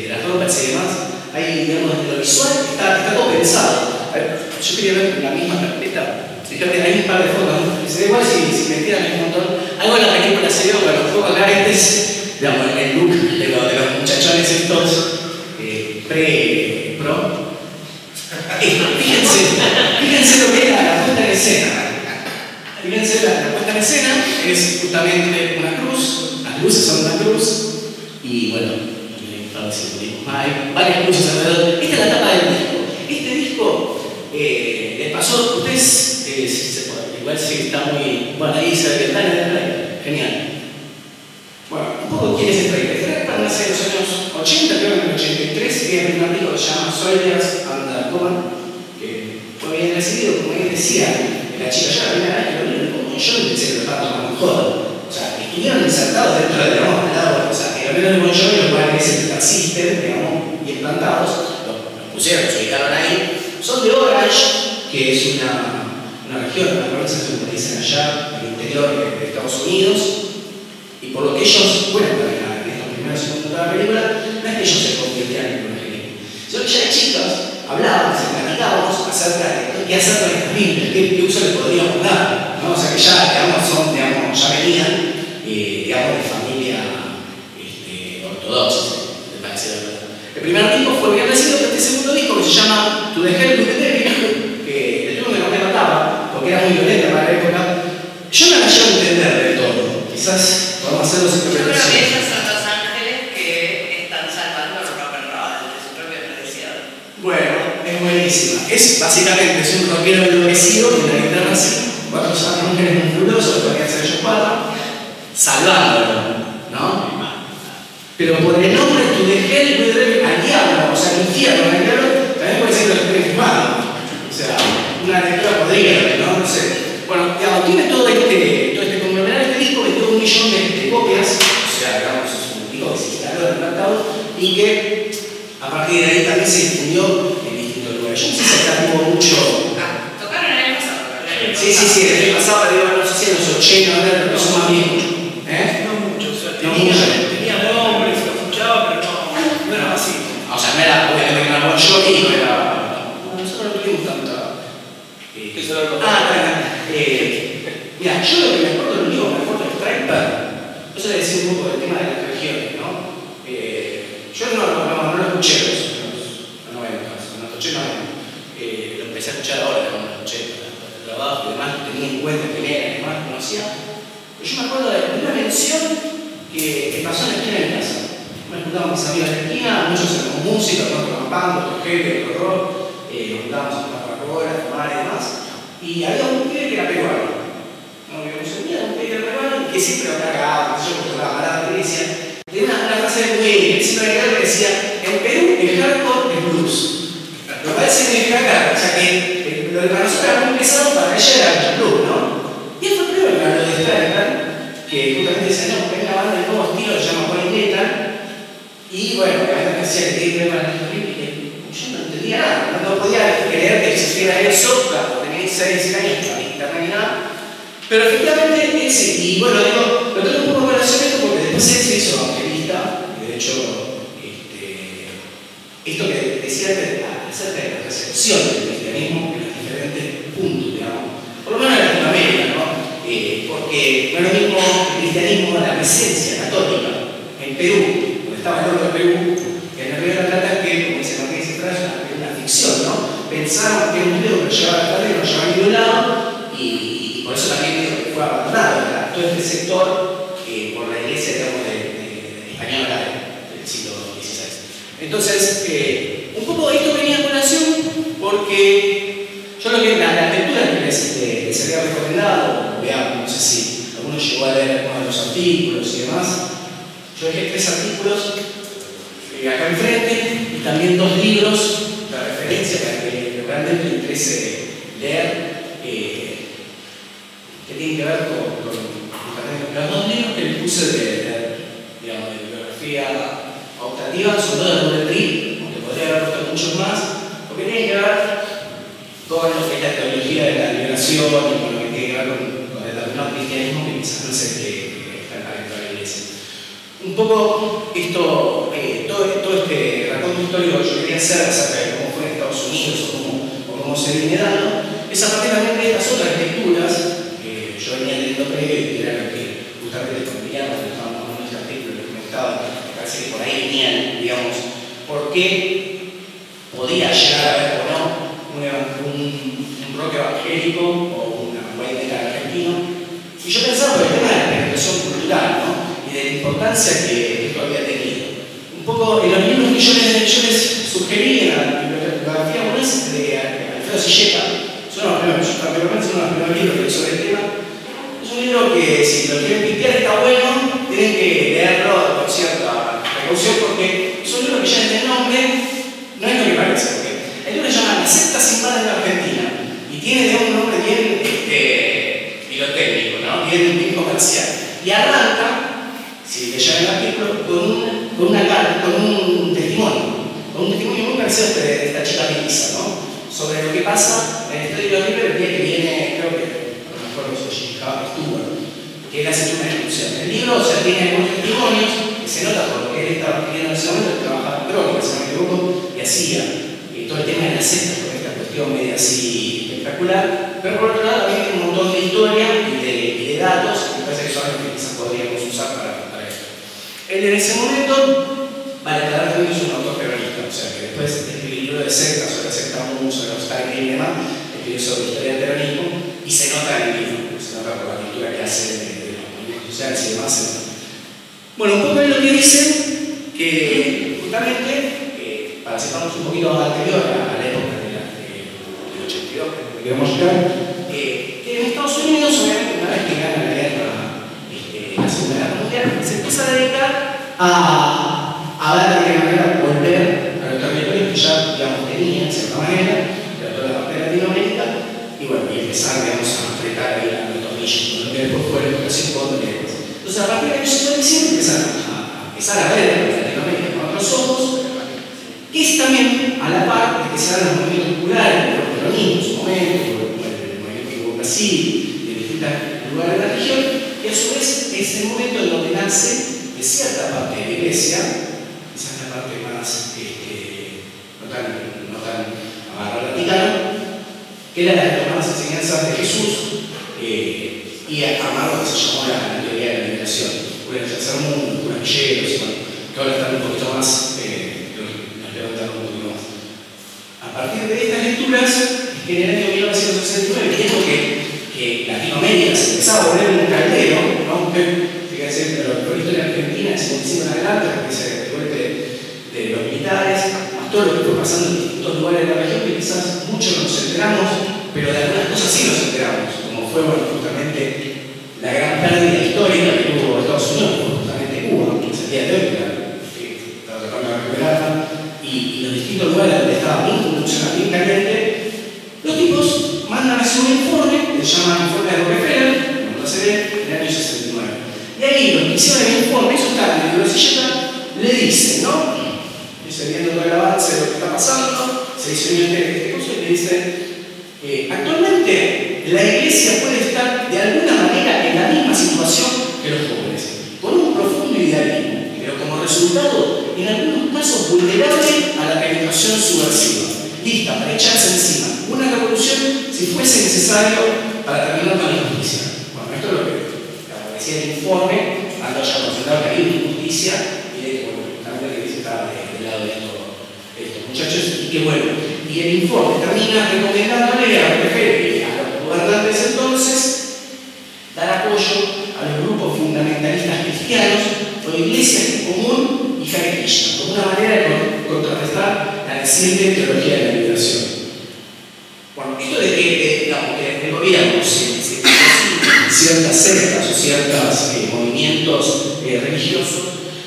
A: las ropas y demás. Ahí, digamos, desde lo visual está todo pensado. A ver, yo quería ver la misma carpeta. Fíjate, hay un par de fotos, ¿no? Se da igual si me tiran un montón. Algo en la película se dio, pero puedo hablar digamos, en el look de los muchachones estos pre-pro. Fíjense lo que es la puesta en escena. Fíjense, la puesta en escena es justamente una cruz, las luces son una cruz, y bueno, hay varias luces alrededor. Esta es la tapa del disco. Este disco les pasó, ustedes, igual sí que está muy. Bueno, ahí se ve el genial. Bueno, un poco quién es el Striper. Striper nace en los años 80, creo que en el 83, y el primer disco que se llama Soldiers and the Common, que fue bien recibido, como bien decía la chica, ya la primera vez que lo vieron, como yo no pensé que lo estaba tomando joda. O sea, estuvieron insertados dentro de, digamos, al lado, o sea, el menos de Bon Jovi, los cuales es el System, digamos, bien plantados, los pusieron, los ubicaron ahí. Son de Orange, que es una región, una provincia, como dicen allá, en el interior de Estados Unidos. Y por lo que ellos cuentan en estos primeros segundos de la película, no es que ellos se convirtieran en evangélicos, sino que ya de chicos hablábamos y platicábamos acerca de qué hacer con estas Biblias, qué uso les podríamos dar, ¿no? O sea que ya, digamos, ya venían, digamos, de familia ortodoxa, me parece la verdad. El primer disco fue bien recibido, pero este segundo disco que se llama To the Hell with the Devil, que le tuve que cambiar la tapa, porque era muy violenta para la época. básicamente es un rockero enloquecido con una guitarra así, 4 ángeles musculosos, podrían ser ellos 4, salvándolo, ¿no? Pero por el nombre to the hell with the al diablo, o sea, al infierno, al diablo, también puede ser que lo estén fumando. O sea, una lectura podrida, ¿no? No sé. Bueno, digamos, tiene todo este conglomerado. Este disco vendió 1 millón de copias, o sea, digamos, es un disco que se instaló en el mercado y que a partir de ahí también se difundió en distintos lugares. Yo no sé si acá tuvo mucho.
E: Tocaron el año pasado.
A: Sí, el año pasado, digo, no sé si en los 80, pero son más viejos.
B: No mucho, o sea,
A: No mucho.
B: tenía nombres, lo escuchaba, pero no era así.
A: O sea, no era obviamente una Bon Jovi, no era. Nosotros no tuvimos tanta. Mira, yo lo que me acuerdo, lo único que me acuerdo de Striper, eso le decía un poco del tema de las regiones, ¿no? Yo no lo escuché en los 90, en los 80 lo empecé a escuchar ahora, en los 80, el trabajo y demás, tenía en cuenta quién era y demás, conocía. Pero yo me acuerdo de una mención que pasó en la esquina de mi casa. Me juntaba con mis amigos de la esquina, muchos éramos músicos, otros campando, otros heavy, otro rock, nos juntábamos a tomar Coca-Cola, a fumar y demás. Y había un pibe que era peruano. No, que un pibe que era peruano que siempre lo cargaba, yo acostumbraba a la iglesia. Tenía una frase muy siempre que decía: en Perú el hardcore es blues. Lo cual significa o sea que lo de para nosotros era muy pesado, para ella era el blues, ¿no? Y él fue el primero que habló de Striper, que justamente decía: no, porque hay una banda de nuevo estilo que se llama White Metal. Y bueno, la verdad que decía que tiene que ver con la y yo no entendía nada, no podía creer que existiera eso cuando tenía 6 años, no había internet ni nada. Pero efectivamente, sí, y bueno, digo, lo tengo un poco relación esto porque después él se hizo evangelista, y de hecho, esto que decía acerca de la recepción del cristianismo en los diferentes puntos, digamos, por lo menos en Latinoamérica, ¿no? Porque no es lo mismo el cristianismo, la presencia católica en Perú, donde estaba el oro de Perú, en el Río de la Plata, que, como dice Martín Cifras, es una ficción, ¿no? Pensaron que era un río que llevaba a la tarde y no llevaba a ningún lado, y por eso también dijo que fue abandonado todo este sector por la iglesia, digamos, de española del siglo XVI. Entonces, un poco esto venía a colación porque yo lo que la lectura que les había recomendado, veamos, no sé si alguno llegó a leer algunos de los artículos y demás. Yo dejé 3 artículos acá enfrente y también 2 libros de referencia para que realmente me interese leer, que tienen que ver con los 2 libros que les puse de biografía optativa, son 2 de Rubén Tree, aunque podría haber puesto muchos más, porque tienen que ver con lo que es la teología de la liberación y con lo que tiene que ver con el determinado cristianismo que quizás no es el que está dentro de la iglesia. Un poco esto, todo este raconto histórico que yo quería hacer acerca de cómo fue en Estados Unidos o cómo se viene dando, es a partir también de estas otras lecturas que yo venía teniendo previo y que era lo que justamente con Guillermo, cuando estábamos hablando de este artículo, les comentaba, me parece que por ahí venían, digamos, por qué podía llegar a haber o no un rock evangélico o una white metal argentino. Y yo pensaba por el tema de la penetración cultural, ¿no? Y de la importancia que esto había tenido. Un poco en los libros que yo les sugerí en la bibliografía buenas de Alfredo Silleta, son los primeros, yo también son los primeros libros que sobre el tema. Es un libro que si lo quieren pintar está bueno, tienen que leerlo con cierta precaución porque es un libro que ya desde el nombre no es lo que parece, porque el libro se llama La secta sin padre en la Argentina y tiene un nombre bien pirotécnico, ¿no? bien comercial. Y arranca, si leyeron el artículo, con un testimonio muy parecido a de esta chica Melissa, ¿no? Sobre lo que pasa en el Estadio de los Libres el día que viene, creo que, no me acuerdo si Stewart, que él hace una excursión. El libro, o sea, tiene algunos testimonios que se nota por lo que él estaba pidiendo en ese momento, que trabajaba en Crónica, si no me equivoco, y hacía todo el tema de las sectas, con esta cuestión media así espectacular, pero por otro lado también tiene un montón de historia y de datos, que me parece que son los que quizás podríamos usar para esto. Él en ese momento, vale, aclarar también es un autor peronista, o sea que después escribió el libro de sectas, sobre la secta Moon, sobre los Stalin y demás, escribió sobre historia del peronismo, y se nota en el libro, se nota por la lectura que hace de los movimientos sociales y demás. Bueno, un poco es lo que dice, que justamente, para situarnos un poquito anterior a la época de quiero mostrar, que en Estados Unidos, obviamente, una vez que gana la guerra, la Segunda Guerra Mundial, se empieza a dedicar a ver de qué manera volver a los territorios que ya, digamos, tenía, de cierta manera, de toda la parte de Latinoamérica, y bueno, y empezar, digamos, a apretar ahí los tornillos, lo que después fue la educación con Legos. Entonces, a partir del año 57 empezar a ver a Latinoamérica con otros ojos, que es también a la par de que se dan los movimientos populares, por el peronismo en su momento, por el movimiento que hubo en Brasil, de distintos lugares de la región, y a su vez es el momento en donde nace de cierta parte de la iglesia, quizás la parte más no tan amarrada al Vaticano, que era la de tomar las enseñanzas de Jesús y armar lo que se llamó la teoría de la liberación. Bueno, el tercer mundo, los villeros, que ahora están un poquito más, nos levantaron un poquito más. A partir de estas lecturas, en el año 1969, viendo que Latinoamérica se empezaba a volver un caldero, ¿no? Fíjense, pero la historia argentina se municipio en adelante, porque se devuelve de los militares, más todo lo que fue pasando en distintos lugares de la región, que quizás muchos no nos enteramos, pero de algunas cosas sí nos enteramos, como fue, bueno, justamente la gran pérdida histórica que tuvo Estados Unidos, fue justamente Cuba, que es el día de hoy, que está tratando de recuperarla, y los distintos lugares donde estaba bien funcionando, bien caliente, los tipos mandan a hacer un informe, que se llama Informe de Rockefeller, como lo se ve, en el año 69. Y ahí los que hicieron el informe, eso está en la silleta, le dicen, ¿no? Dice, viendo todo el avance de lo que está pasando, se diseñó este curso y le dicen, actualmente la iglesia puede estar de alguna manera en la misma situación que los jóvenes, con un profundo idealismo, pero como resultado, en algunos casos vulnerable a la penetración subversiva, lista para echarse encima una revolución si fuese necesario para terminar con la injusticia. Bueno, esto es lo que decía el informe, cuando ya considerado que había injusticia y de que, bueno, también la iglesia estaba del lado de estos muchachos, y que bueno, y el informe termina recomendándole a Rockefeller y a los gobernantes entonces dar apoyo a los grupos fundamentalistas cristianos o iglesias en común y Hare Krishna, como una manera de contrarrestar la reciente teología de la liberación. Bueno, esto de que, digamos, que el gobierno se ciertas sectas o ciertos movimientos religiosos,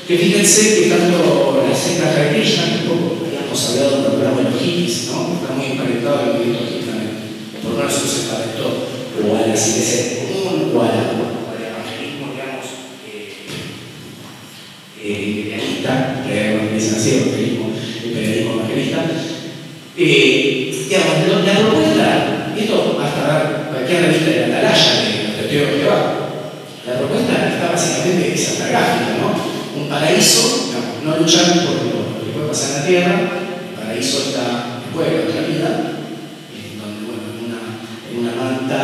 A: que fíjense que tanto la secta Hare Krishna, que un poco habíamos hablado del programa de los hippies, ¿no? Está muy emparentado al movimiento hippie también, por lo menos eso se emparentó, o a las iglesias común, o al evangelismo, digamos, imperialista, que era una iglesia así, imperialismo evangelista. Digamos, la propuesta, y esto hasta ver cualquier revista de la Atalaya de los testigos de Jehová, la propuesta está básicamente esa gráfica, ¿no? Un paraíso, digamos, no luchar por lo que puede pasar en la tierra, el paraíso está después de la otra vida, donde, bueno, en una manta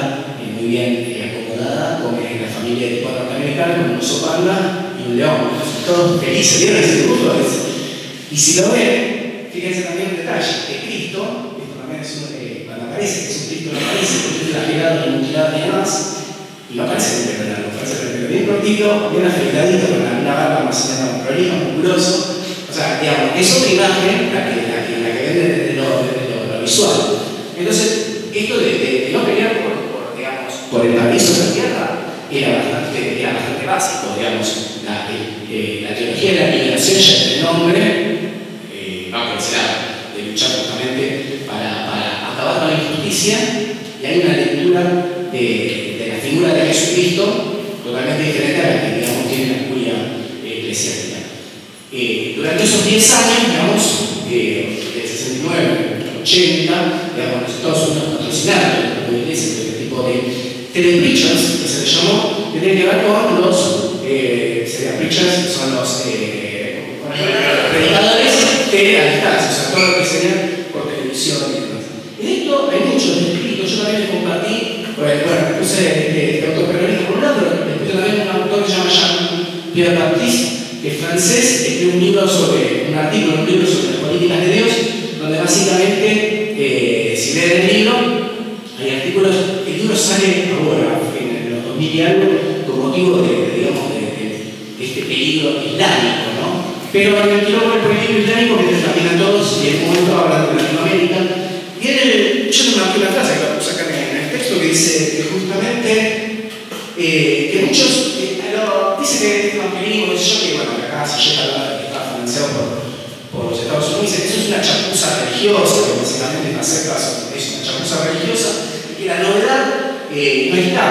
A: muy bien acomodada, con la familia de 4 norteamericanos, con un oso panda y un león. Entonces, todos felices, ¿vieron ese dibujo? Y si lo ven, fíjense también un detalle, que Cristo, esto también es cuando aparece que es un Cristo, no aparece que es flagelado ni mutilado ni demás, y no aparece el pelo largo, aparece el pelo bien cortito, bien afeitadito, con una barba más o menos prolija, musculoso. O sea, digamos, es otra imagen la que vende desde lo visual. Entonces, esto de no pelear por el paraíso de la tierra era bastante básico, digamos. La teología de la liberación ya en el nombre va por ese lado, de luchar justamente para acabar con la injusticia, y hay una lectura de la figura de Jesucristo totalmente diferente a la que, digamos, tiene la curia eclesiástica. Durante esos 10 años, digamos, del 69 al 80, digamos, los Estados Unidos patrocinaron la iglesia de este tipo de telepreachers, que se les llamó, que tiene que ver con los preachers, que son los predicadores de la distancia, o sea, todo lo que sería por televisión y demás. En esto hay muchos escritos, yo también les compartí, bueno, puse este autor peronista por un lado, pero después también un autor que se llama Jean-Pierre Baptiste, que es francés, escribe un libro sobre las políticas de Dios, donde básicamente, si leen el libro, hay artículos, el libro sale ahora, en los 2000 y algo, con motivo de este peligro islámico, ¿no? Pero en el quilombo del peligro islámico que también a todos, y en un momento hablando de Latinoamérica, y yo no me marqué una frase que la puse acá en dice que justamente que muchos dice que evangelismo, yo que bueno, que acá se llega a hablar de que está financiado por los Estados Unidos, dice que eso es una chapuza religiosa, que básicamente las sectas es una chapuza religiosa, y que la novedad no está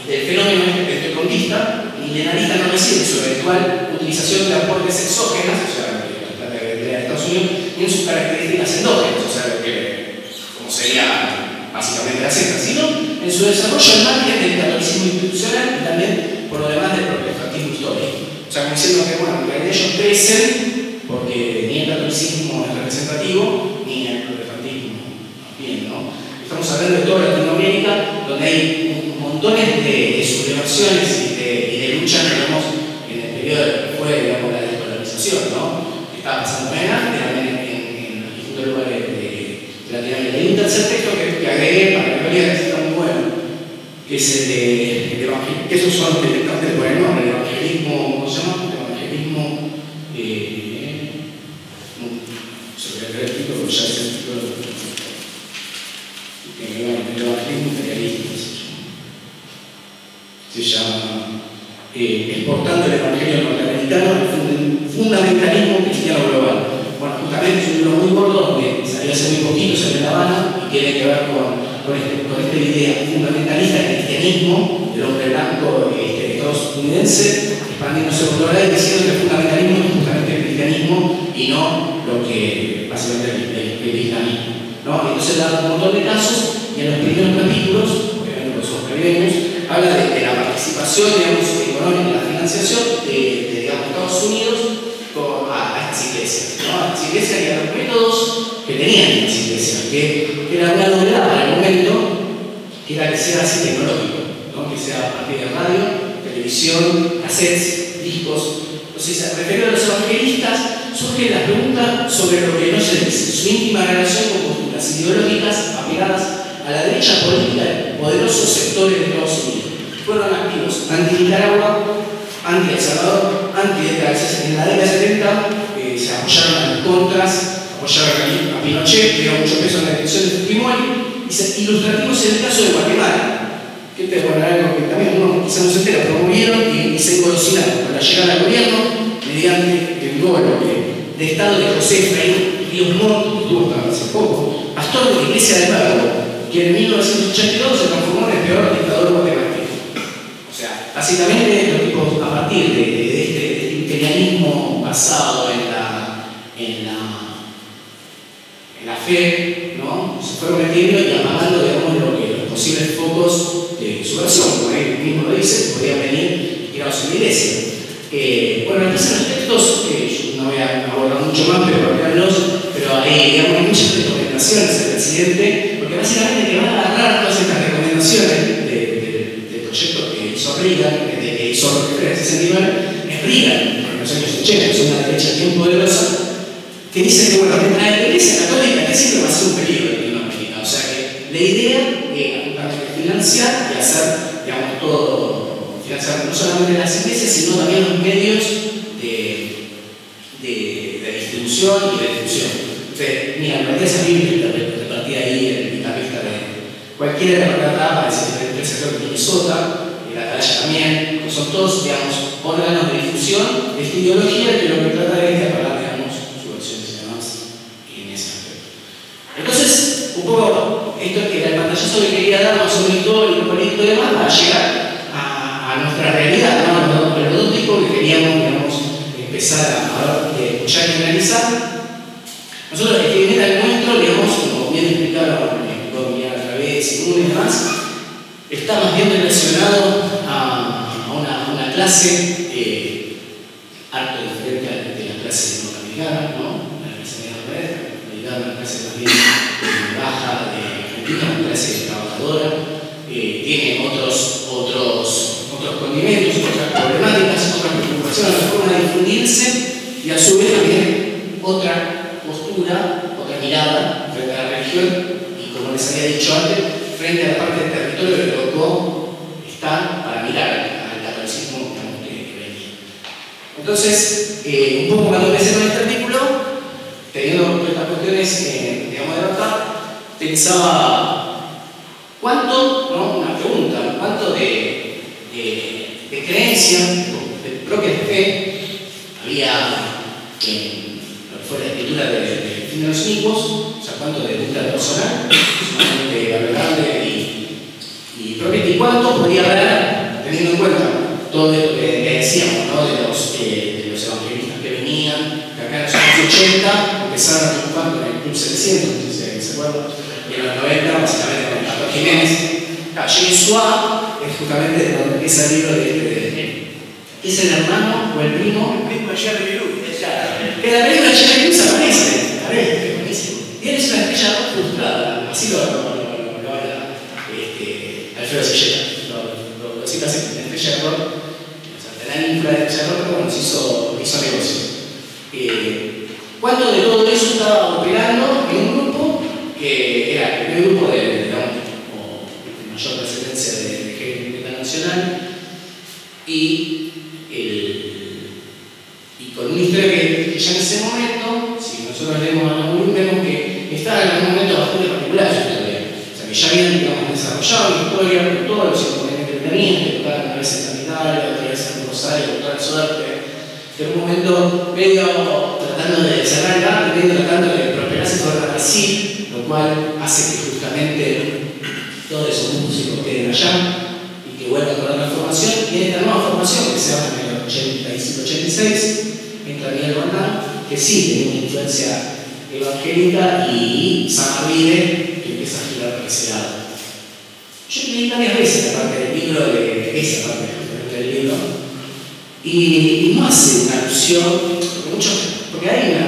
A: del fenómeno estecondista y lenarista no reside en su eventual utilización de aportes exógenas, o sea, de Estados Unidos, y en sus características endógenas, o sea, como sería básicamente la secta, sino en su desarrollo al margen del catolicismo institucional y también por lo demás del protestantismo histórico. O sea, como diciendo que, bueno, en ellos crecen porque ni el catolicismo es representativo ni el protestantismo bien, ¿no? Estamos hablando de toda Latinoamérica, donde hay montones de sublevaciones y de luchas, digamos, en el periodo que fue, digamos, la descolonización, ¿no? Que estaba pasando en África, en distintos lugares de Latinoamérica. Hay un tercer texto que agregué para que vean que está muy bueno, que es el de evangelismo, que esos son directamente por el nombre, el evangelismo, ¿cómo se llama? El evangelismo, se voy a creer el título, ya es el título, el evangelismo imperialista, se llama Exportando el Evangelio Norteamericano, el fundamentalismo cristiano global. Bueno, justamente es un libro muy corto donde salió hace muy poquito, salió en La Habana y tiene que ver con esta idea fundamentalista del cristianismo, del hombre blanco estadounidense, expandiéndose por toda la vida, diciendo que el fundamentalismo es justamente el cristianismo y no lo que básicamente el islamismo, ¿no? Entonces da un montón de casos y en los primeros capítulos, obviamente los somos previos, habla de la participación, digamos, económica, la financiación de digamos, Estados Unidos a estas iglesias, ¿no? A estas iglesias y a los métodos que tenían estas iglesias, que era una novedad para el momento, que era que sea así tecnológico, ¿no? Que sea a partir de radio, televisión, cassettes, discos. Entonces, referido a los evangelistas, surge la pregunta sobre lo que no se dice, su íntima relación con posturas ideológicas apegadas a la derecha política de poderosos sectores de Estados Unidos. Fueron activos anti-Nicaragua, anti-El Salvador, en la década de 70 se apoyaron a los contras, apoyaron a Pinochet, que dio mucho peso en la elección de Fujimori, y ilustrativos en el caso de Guatemala, que te bueno, algo que también uno quizá no se entera, promovieron y se engolosinaron para llegar al gobierno mediante el golpe de Estado de José Efraín Ríos Montt, que estuvo hasta hace poco, pastor de la Iglesia del Pueblo, que en 1982 se transformó en el peor dictador guatemalteco. O sea, básicamente los tipos, a partir de este imperialismo basado en la fe, ¿no? Se fueron metiendo y apagando, digamos, los posibles focos de subversión, como él mismo lo dice, podían venir y tirados en la iglesia. Bueno, después en los textos, yo no voy a abordar mucho más, pero hay, digamos, hay muchas recomendaciones al presidente, porque básicamente que van a agarrar todas estas recomendaciones del proyecto que hizo Reagan, que hizo referencia a 69, es Reagan, en los años 80, es una derecha bien poderosa, que dice que, bueno, la Iglesia Católica que siempre va a ser un peligro en Latinoamérica. O sea que la idea es financiar y hacer, digamos, todo, financiar no solamente las iglesias, sino también los medios de distribución y de difusión. Entonces, mira, la iglesia bíblica repartía ahí el guitarrista de cualquiera de la plata, parece que el sector de Minnesota, la Atalaya también, que son todos, digamos, órganos de difusión de esta ideología que lo que trata es de apagar, digamos, subversiones y demás en ese aspecto. Entonces, un poco esto es que el pantallazo que quería dar más sobre histórico, político y demás, para llegar a nuestra realidad, ¿no? A los dos tipos que queríamos, digamos, empezar a escuchar y analizar. Nosotros, el que era el nuestro, digamos, como bien explicaron, Miguel a través y demás, está más bien relacionado a una clase harto diferente de la clase norteamericana, ¿no? La clase norteamericana, una clase también baja de Argentina, una clase trabajadora, tiene otros condimentos, otras problemáticas, otras preocupaciones, otra forma de difundirse y a su vez también otra postura, otra mirada frente a la religión y, como les había dicho antes, frente a la parte del territorio que le tocó estar para mirar al catolicismo que venía. Entonces, un poco cuando empecé con este artículo, teniendo todas estas cuestiones, digamos, de verdad, pensaba cuánto, ¿no?
H: pregunta, ¿cuánto de creencia, de propia fe, había en lo que fue la escritura del fin de los inicuos? O sea, ¿cuánto de búsqueda personal, sumamente valorable y propia? ¿Y cuánto podría haber, teniendo en cuenta todo esto que decíamos, ¿no? de los evangelistas que venían, que acá en los años 80 empezaron a triunfar con el Club 700, no sé si se acuerdan, y en los 90 básicamente con el Pastor Jiménez. James Schwab es justamente de donde empieza el libro es el hermano o el primo
B: de Jeremy Lewis.
H: que la película de Jeremy Lewis aparece, buenísimo. Y él es una estrella frustrada, así lo habla Alfredo Silleta, lo cita así, la estrella de rock, o sea, la infla de estrella de rock, pero bueno, hizo negocio. ¿Cuánto de todo eso estaba operando en un grupo que era el primer grupo de mayor presidencia de heavy metal nacional y con una historia que ya en ese momento, si nosotros leemos a la volumen, vemos que estaba en un momento bastante particular su historia. O sea, que ya habían, digamos, desarrollado una historia con todos los inconvenientes que tenían, que tocaban una vez en San Italia, otra vez en Rosario, con toda la suerte. Que en un momento medio tratando de cerrar el arte, medio tratando de prosperarse por Brasil, lo cual hace que justamente todos esos músicos queden allá y que vuelvan con otra formación. Y en esta nueva formación, que se llama en el 85-86, entra Miguel Bandán, que sí tiene una influencia evangélica, y Samarvide, que empieza a girar por ese lado. Yo leí varias veces la parte del libro, esa parte del libro, y no hace una alusión, porque hay una,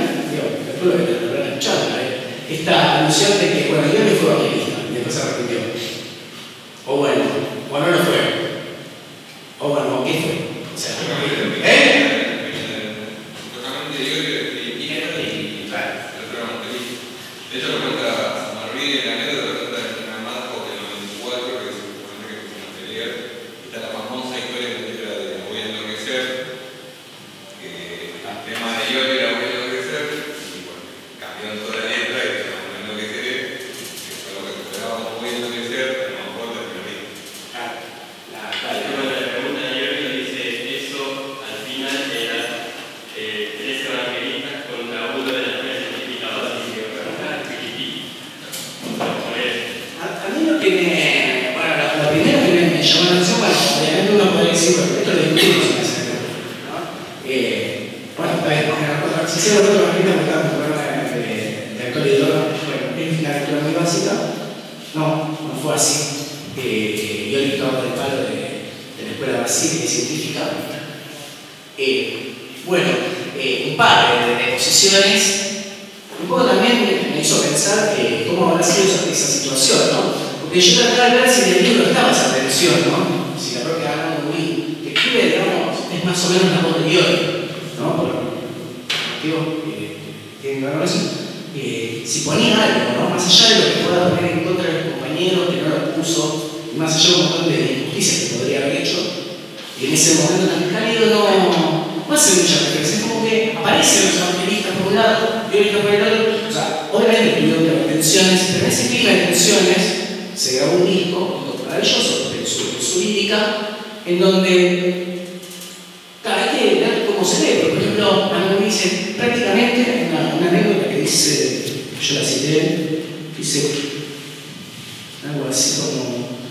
H: calculo que lo habrán escuchado, esta alusión de que, bueno, yo me fui evangelista y después se arrepintió. O bueno, o no lo fue. O bueno, ¿o qué fue? O sea,
C: de hecho, lo cuenta Marvide en la anécdota de una Marco del 94, que se supone que es una pelea. Está la famosa historia que era de Voy a enloquecer, que el tema de Iori era Voy a enloquecer, y bueno, cambió toda la letra y se llama Enloqueceré, que fue lo que esperábamos Voy a enloquecer, pero a lo mejor te perdí.
D: La pregunta de Iori dice: eso al final era 3 evangelistas contra uno de las 3 identificadoras.
H: A mí lo que me. Bueno, lo primero que me llamó la atención, bueno, obviamente uno puede decir, bueno, esto lo discutimos en ese momento, ¿no? Bueno, está bien, si se lo otro, me estaba un programa de alcohol y droga, bueno, es una lectura muy básica. No fue así. Yo le estaba del palo de la Escuela Básica y Científica. Bueno, un par de posiciones. Un poco también me hizo pensar cómo habrá sido esa situación, ¿no? Porque yo trataba de ver si en el libro estaba esa tensión, ¿no? Si la propia Ana Moury, que escribe, digamos, es más o menos la voz de Iori, ¿no? Por motivos que tienen que ver con eso. Si ponía algo, ¿no? Más allá de lo que pueda poner en contra de los compañeros, que no lo puso, y más allá de un montón de injusticias que podría haber hecho, y en ese momento tan cálido no hace mucha referencia. Es como que aparecen los evangelistas por un lado y otros por el otro. O sea, obviamente tuvieron tensiones, pero en ese clima de tensiones se grabó un disco maravilloso de su lírica, en donde hay que ver cómo se ve. Por ejemplo, a mí me dice prácticamente una anécdota que dice, yo la cité, dice algo así como.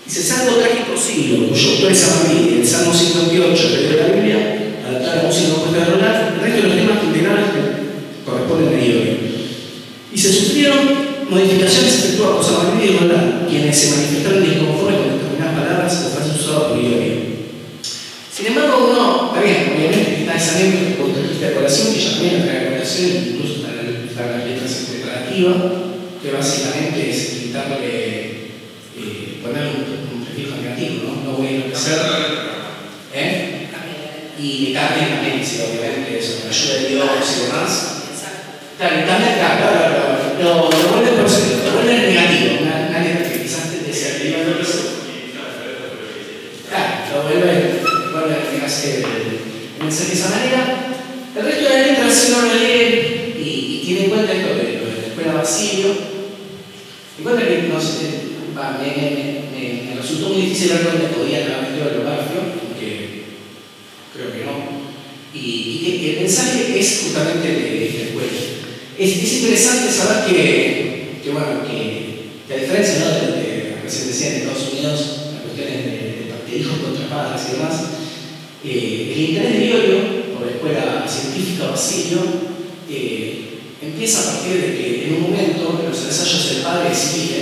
H: Dice: salvo trágico siglo, cuyo autor es Samarvide, el Salmo 58 de la Biblia, adaptar la música compuesta de Roland, el resto de los temas integrales corresponden a Iori. Y se sufrieron modificaciones efectuadas por Samarvide y Roland, quienes se manifestaron disconformes con determinadas palabras o frases usadas por Iori. Sin embargo, uno, está bien, obviamente está esa anécdota con de decoración, que ya también la trae decoración, incluso está en las letras interpretativas, que básicamente es intentarle poner un prefijo negativo, ¿no? No voy a enloquecer. Y me cambien también, sí, obviamente, eso, con la ayuda de Dios y demás. Claro, y también, claro, lo vuelve negativo, una letra que quizás te decía que iba a enloquecer. Claro, lo vuelve a negarse el mensaje de esa manera. El resto de la letra, si uno lo lee y tiene en cuenta esto de la escuela Basilio, en cuenta que no sé, me me resultó muy difícil ver dónde podían haber metido el Garfio, porque creo que no. Y el mensaje es justamente de esta escuela. Es interesante saber que a diferencia, ¿no?, de recién decía en Estados Unidos, las cuestiones de hijos contra padres y demás, el interés de Iorio por la escuela científica Basilio empieza a partir de que en un momento, en los ensayos del padre de Civile,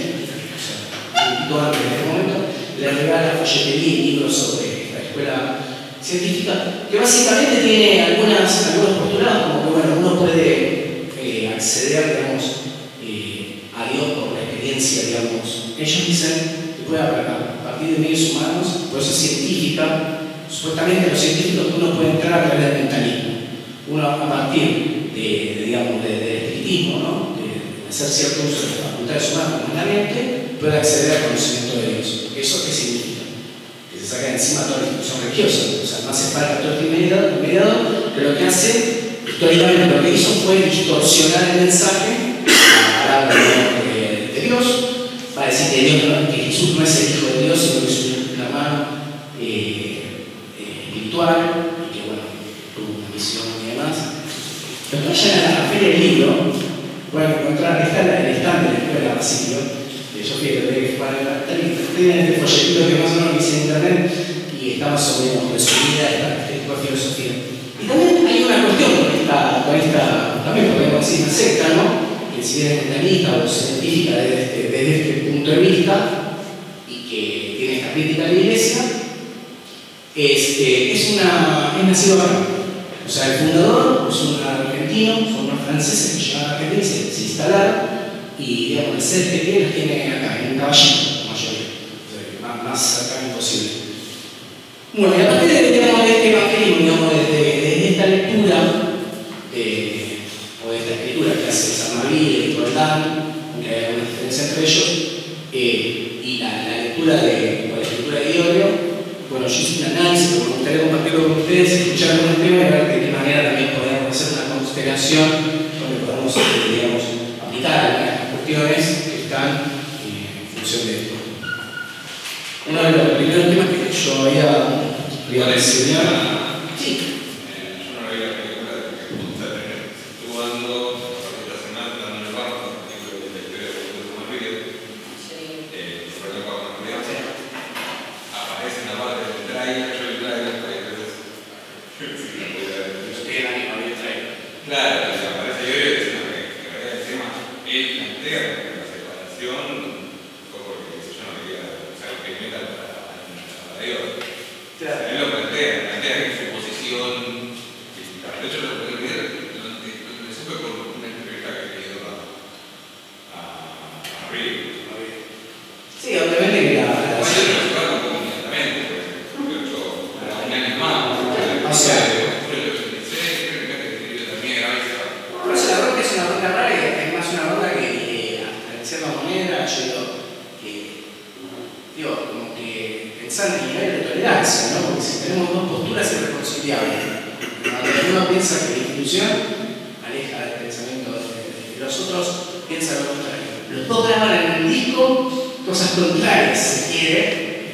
H: antes de este momento, le regala folletería y libros sobre la escuela científica, que básicamente tiene algunos postulados, como que bueno, uno puede acceder, digamos, a Dios por la experiencia, digamos. Ellos dicen que puede a partir de medios humanos, por eso es científica. Supuestamente los científicos uno puede entrar a través del mentalismo. Uno a partir digamos, del espiritismo, ¿no?, de hacer cierto uso de las facultades humanas como la mente, puede acceder al conocimiento de Dios. ¿Eso qué significa? Que se saca encima toda la institución religiosa. O sea, no hace falta todo este mediador, que lo que hace, históricamente lo que hizo fue distorsionar el mensaje a la palabra de Dios, para decir que Jesús no es el Hijo de Dios, sino que es un hermano espiritual, y que bueno, tuvo una misión y demás. Los que vayan a la feria del libro pueden encontrar, está el stand de la escuela Basilio. Yo fui a que tienen este folletito que más o menos hice en internet y está más o menos resumida esta tipo de filosofía. Y también hay una cuestión con esta también podemos decir una secta, ¿no?, que si bien es mentalista o científica desde este punto de vista y que tiene esta crítica a la iglesia, es nacido acá. O sea, el fundador es un argentino, son unos franceses que llegaron a Argentina y se instalaron. Y digamos, el ser que tiene acá, en un caballito, la mayoría, o sea, más cercano imposible. Bueno, y a partir de este evangelismo, digamos, de esta lectura, o de esta escritura que hace San Marville y Roldán, aunque hay alguna diferencia entre ellos, y la lectura la escritura de Iorio, bueno, yo hice un análisis, pero me gustaría compartirlo con ustedes, escuchar algunos temas y ver de qué manera también podemos hacer una constelación donde podamos, digamos, aplicar algunas cuestiones que están en función de esto. Uno de los primeros temas que yo había mencionado. Sí.
C: Yo no veía la película de que gusta tener actuando, relacionado con el barco, por ejemplo, de la historia de San Marville, sobre la cual aparece en la parte del trailer, yo el trailer, claro, aparece yo y dice que en realidad el tema él plantea la separación, un poco porque yo no quería usar el metal para Dios. Claro. Él lo plantea que su posición, de hecho lo supe por una entrevista que le dio a Rick.
H: Sí, obviamente que la
C: bueno, yo lo llevaron un poco inmediatamente, porque yo era un año más, o sea,
H: la ronda es una ronda rara y es más una ronda que, de cierta manera, yo digo, como que pensando en el nivel de tolerancia, ¿no? Porque si tenemos dos posturas es irreconciliable. Cuando uno piensa que la institución aleja del pensamiento de los otros, piensa lo contrario. Los dos graban en el disco cosas contrarias, si se quiere,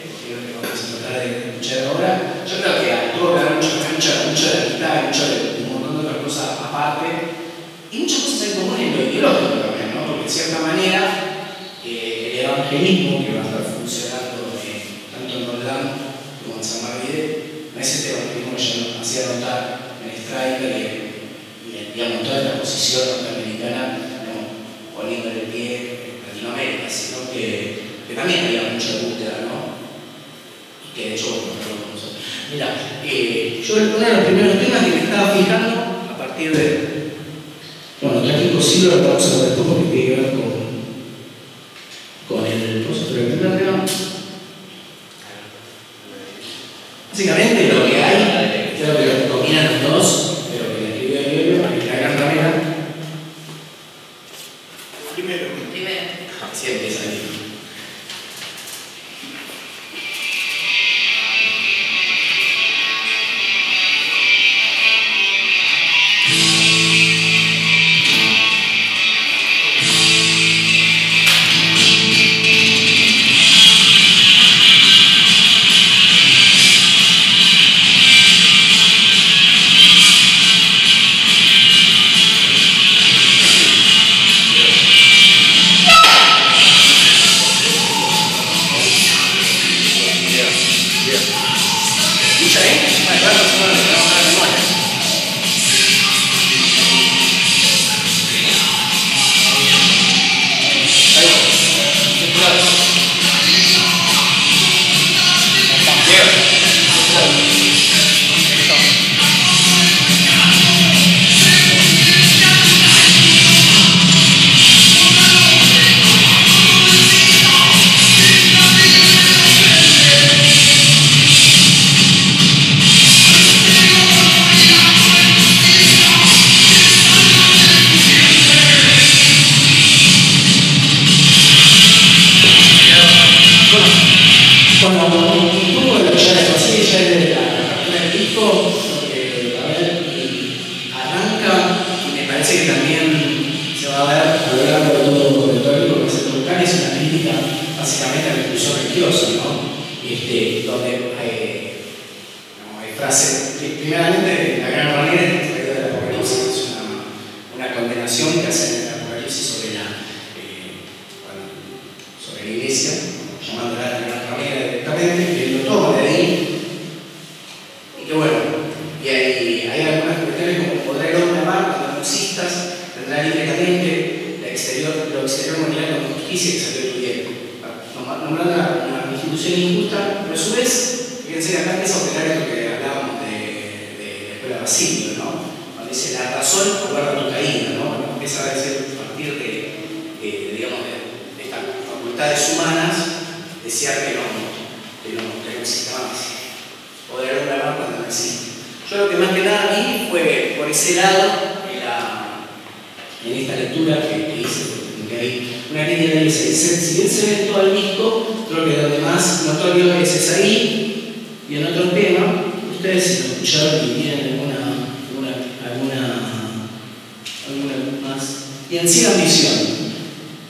H: porque es lo que vamos a tratar de escuchar ahora. Yo creo que a todos ganan mucho de la guitarra, mucho de un montón de otras cosas aparte. Y muchas cosas en común en lo ideológico también, ¿no? Porque de cierta manera el evangelismo que va a estar funcionando tanto en Roldán como en San Marville, no es este evangelismo que yo hacía notar en Striker y digamos, toda esta posición norteamericana, ¿no?, poniendo el pie en Latinoamérica, sino que también había mucha búsqueda, ¿no? Y que de hecho, bueno, no nosotros. Mira, yo uno de los primeros temas que me estaba fijando a partir de. Bueno, traje imposible, lo vamos a ver después porque tiene que ver con el primer tema. Básicamente lo que hay, creo que lo dominan los dos, pero que la escribió Iorio, es la gran ramera.
B: Primero.
H: Así empieza el libro. ¿Escucha ahí? Bueno, claro, no se me memoria. Ahí va. Claro. Bueno, un poco de lo que ya les pasé, ya es de la cartera del disco, a ver, arranca y me parece que también se va a ver a lo largo de todo el libro que se toca, es una crítica básicamente a la inclusión religiosa, ¿no? Donde hay frases, primeramente la gran manera es la idea del Apocalipsis, es una condenación que hace el Apocalipsis sobre la iglesia, llamándola la gran ramera directamente, que lo toma de ahí. Y que bueno, y hay algunas cuestiones como podrá el hombre amar cuando los marxistas tendrá libremente lo exterior morirá con justicia que salió de tu tiempo. Nombrando una institución injusta, pero a su vez, fíjense que acá empieza a operar esto que hablábamos de la escuela Basilio, ¿no? Cuando dice la razón aguarda tu caída, ¿no? Cuando empieza a decir a partir de estas facultades humanas, desear que no exista más. Poder hablar cuando no existe. Yo lo que más que nada vi fue por ese lado, en esta lectura que hice, porque hay una crítica que dice, si bien se ve todo el disco, creo que lo más notorio es Esaí, y en otro tema, ustedes si lo escucharon y tienen alguna más, y en sí la misión.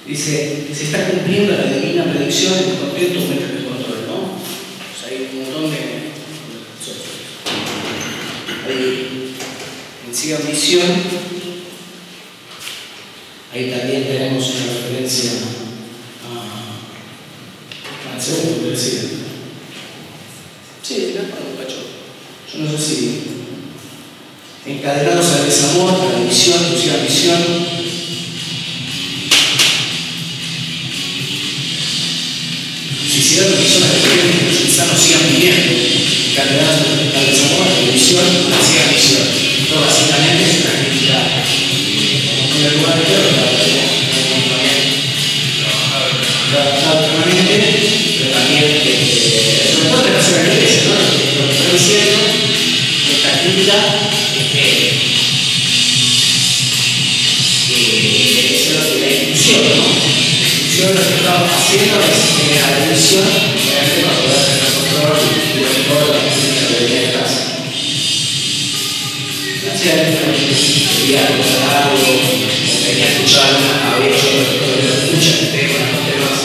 H: Dice que se está cumpliendo la divina predicción en el contexto de control, ¿no? O sea, hay un montón de... Ahí, en sí misión, ahí también tenemos una referencia al segundo que decía. Sí, yo no sé si encadenados al desamor, a la misión, inclusive a misión. Suicidaron personas que quieren que los insanos sigan viviendo, encadenados al desamor, a la televisión, a la ciega misión. Esto básicamente es una crítica en el lugar de todo, trabajado permanente, pero también sobre todo en la ciudad de la iglesia, ¿no? Lo que estoy diciendo, esta crítica es que de la inclusión, ¿no? Lo que estamos haciendo es generar la división para poder tener control y todo lo que debería de casa. Gracias a esto quería contar algo, o quería escuchar alguna vez, yo lo escucho con los temas.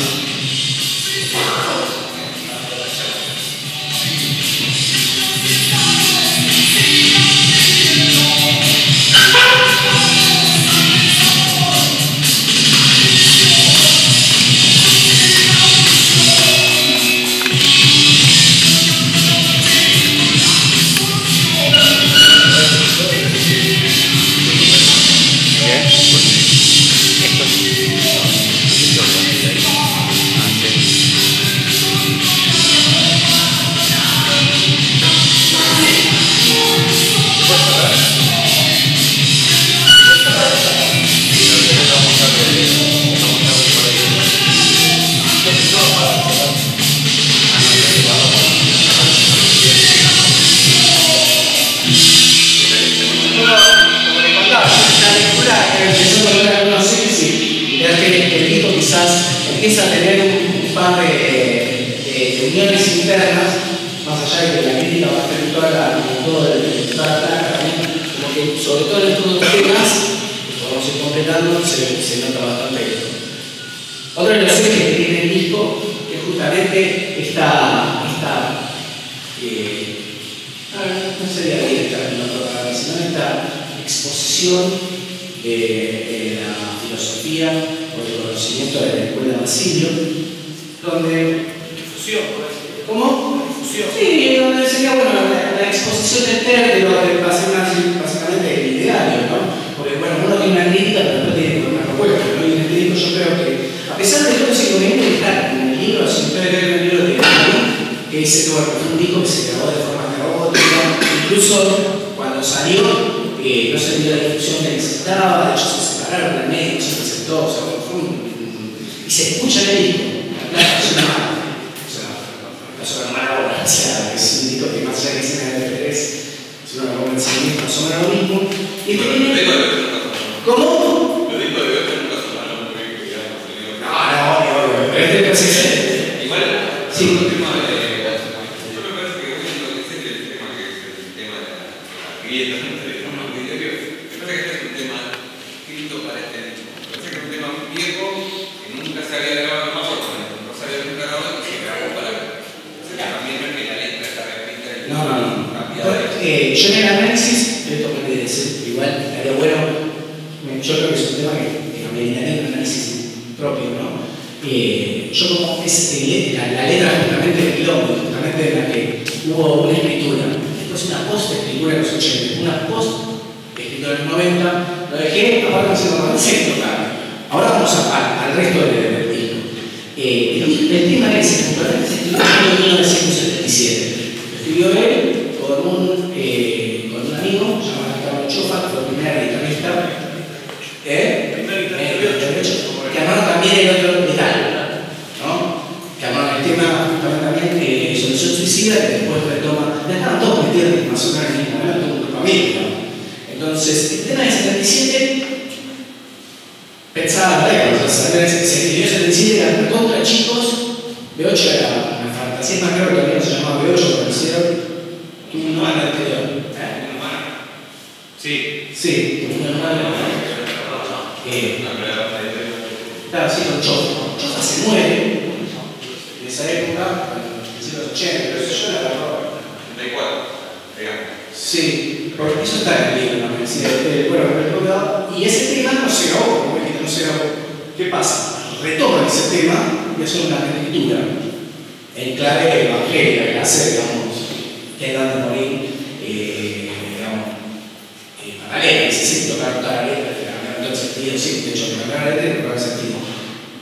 H: Empieza a tener un par de uniones internas, más allá de que la crítica va a tener toda la placa también, como que sobre todo en estos dos temas, que vamos a ir completando, se nota bastante esto. Otra de las cosas que tiene el disco es justamente esta no sería directa, sino esta exposición de la filosofía o el conocimiento de la escuela Basilio, donde... Difusión, por eso. ¿Cómo?
B: discusión.
H: Sí, sería bueno la exposición del término de básicamente el ideario, ¿no? Porque bueno, uno tiene una crítica, pero después tiene una propuesta, ¿no? Y en el libro yo creo que, a pesar de todo ese inconveniente que está en el libro, si ustedes leen el libro de Gandhi, que dice que bueno, fue un disco que se grabó de forma caótica, incluso cuando salió, no se dio la difusión que necesitaba, de hecho se separaron al medio, se presentó, o sea, y se escucha en el disco, la canción es mala. No es una mala obra, o sea, es un disco que más allá que sea en el MP3, es una obra en sí misma, son lo mismo. Y ¿cómo?
C: Lo digo de otro nunca sonaron muy bien, digamos.
H: No, pero este es excelente.
C: Igual,
H: sí.
C: Un tema de. Yo me parece que hoy lo que sé que el tema que es el tema de la grieta entre los criterios, me parece que este es un tema escrito para este disco. Me parece que es un tema viejo que nunca se había grabado en más otro, nunca se había grabado y se grabó para. También no es que la letra está escrita y
H: No. Yo en el análisis, esto que me dice, igual estaría bueno, yo creo que es un tema que ameritaría un análisis propio, ¿no? Yo como la letra justamente del quilombo, justamente en la que hubo una escritura, después una post-escritura en los 80, una post-escritura en los 90, lo dejé, aparte haciendo más claro. Ahora vamos al resto del disco. El tema es, justamente se escribió en 1977. Lo escribió él con un amigo llamado Ricardo Chofa, que fue el primer guitarrista. Que armaron también el otro metal, ¿no? Que armaron el tema también Solución Suicida, que después retoma. Ya estaban todos metidos más o menos en el mismo momento, un familia, ¿no? Entonces, el tema de 77 pensaba, se escribió en 77, eran contra chicos. B8 era una fantasía, más creo que también se llamaba B8, lo conocieron. Un humano anterior. Sí, un humano. Claro, sí, con Chofa. Chofa se muere en esa época, en los 80, pero eso yo la agarró.
C: 34, digamos.
H: Sí, porque eso está en el libro, ¿no? Bueno, y ese tema no se grabó, como dijiste, no se grabó. ¿Qué pasa? Retoman ese tema y hacen una reescritura en clave evangélica, que hace, digamos, que dan de morir, paralela, y se siente tocar toda la letra, en todo el sentido, sí, de hecho, tocar la letra y tocar el sentido.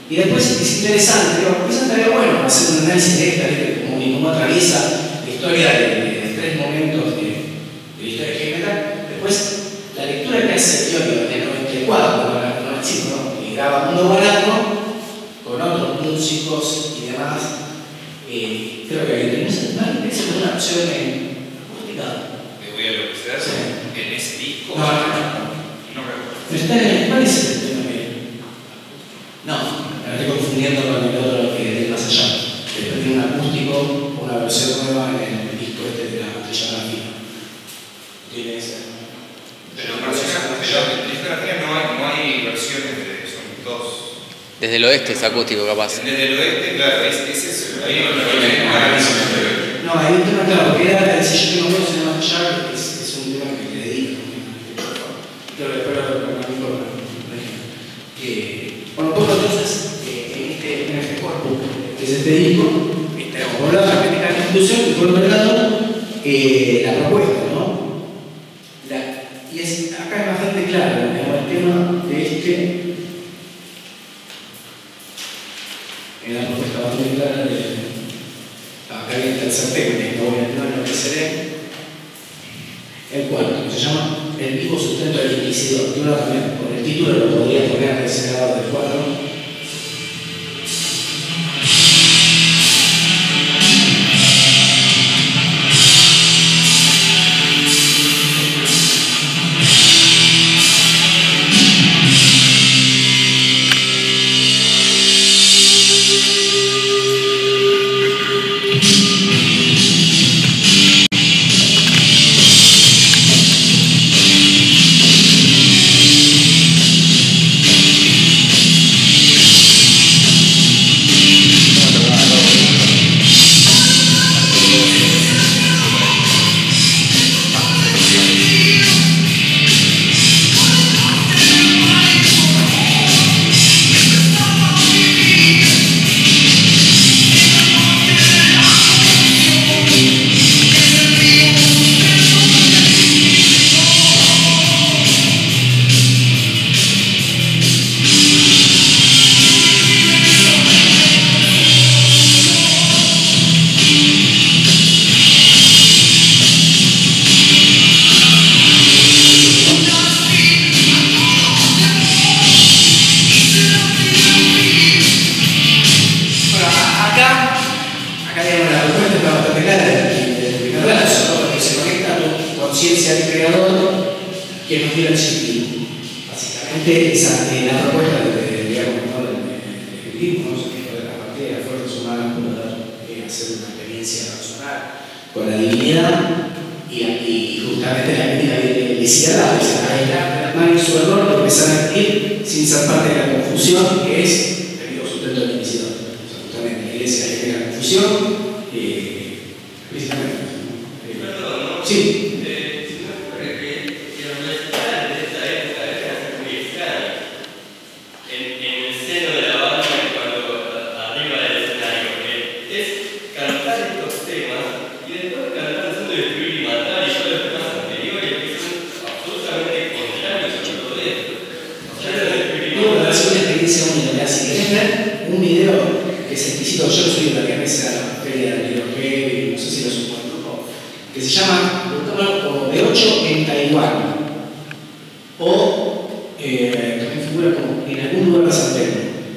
H: Y después es interesante, porque eso estaría bueno hacer un análisis de esta letra, como atraviesa la historia de tres momentos de la historia de heavy metal. Después, la lectura que hace Giorgio en el 94, y graba Mundo Barato con otros músicos y demás. Creo que es una opción acústica.
C: Me voy a lo que se hace en ese disco.
H: No está en el. ¿Cuál es el tema? No, me estoy confundiendo con el otro que de más allá. Después tiene un acústico, una versión nueva en el disco de la discografía. Tiene ese.
C: Pero en la discografía no hay versiones de son dos.
I: Desde el oeste es acústico, capaz.
C: Desde el oeste, claro, es eso. Ahí no
H: no, hay un tema claro, porque era si yo tengo cosas en más allá, es un tema que le dedico. Pero no me importa. Bueno, pues entonces, en este cuerpo, que es este disco, tenemos por un lado la crítica de la institución y por otro lado la propuesta, ¿no? Y acá es bastante claro, el tema de en la propuesta bastante clara acá viene el tercer tema, que no voy a entrar en lo que seré. El cuarto, que se llama El vivo sustento del inquisidor. Yo también, por el título lo podría poner de ese lado del cuadro. que nos dio el objetivo. Básicamente, esa es la propuesta de digamos, ¿no? del ejecutivo, ¿no? De la parte de las fuerzas humanas poder hacer una experiencia personal con la divinidad y justamente la crítica de lisicidad, la hermana y su error de empezar a vivir sin ser parte de la confusión que es el vivo sustento de la lisicidad. Justamente la iglesia genera confusión, precisamente.
D: Perdón, ¿no?
H: Sí. Un video que es exquisito, yo lo subí varias veces a la feria del libro G, no sé si lo supo el grupo, que se llama como de 8 en Taiwán, o también figura como en algún lugar pasantero,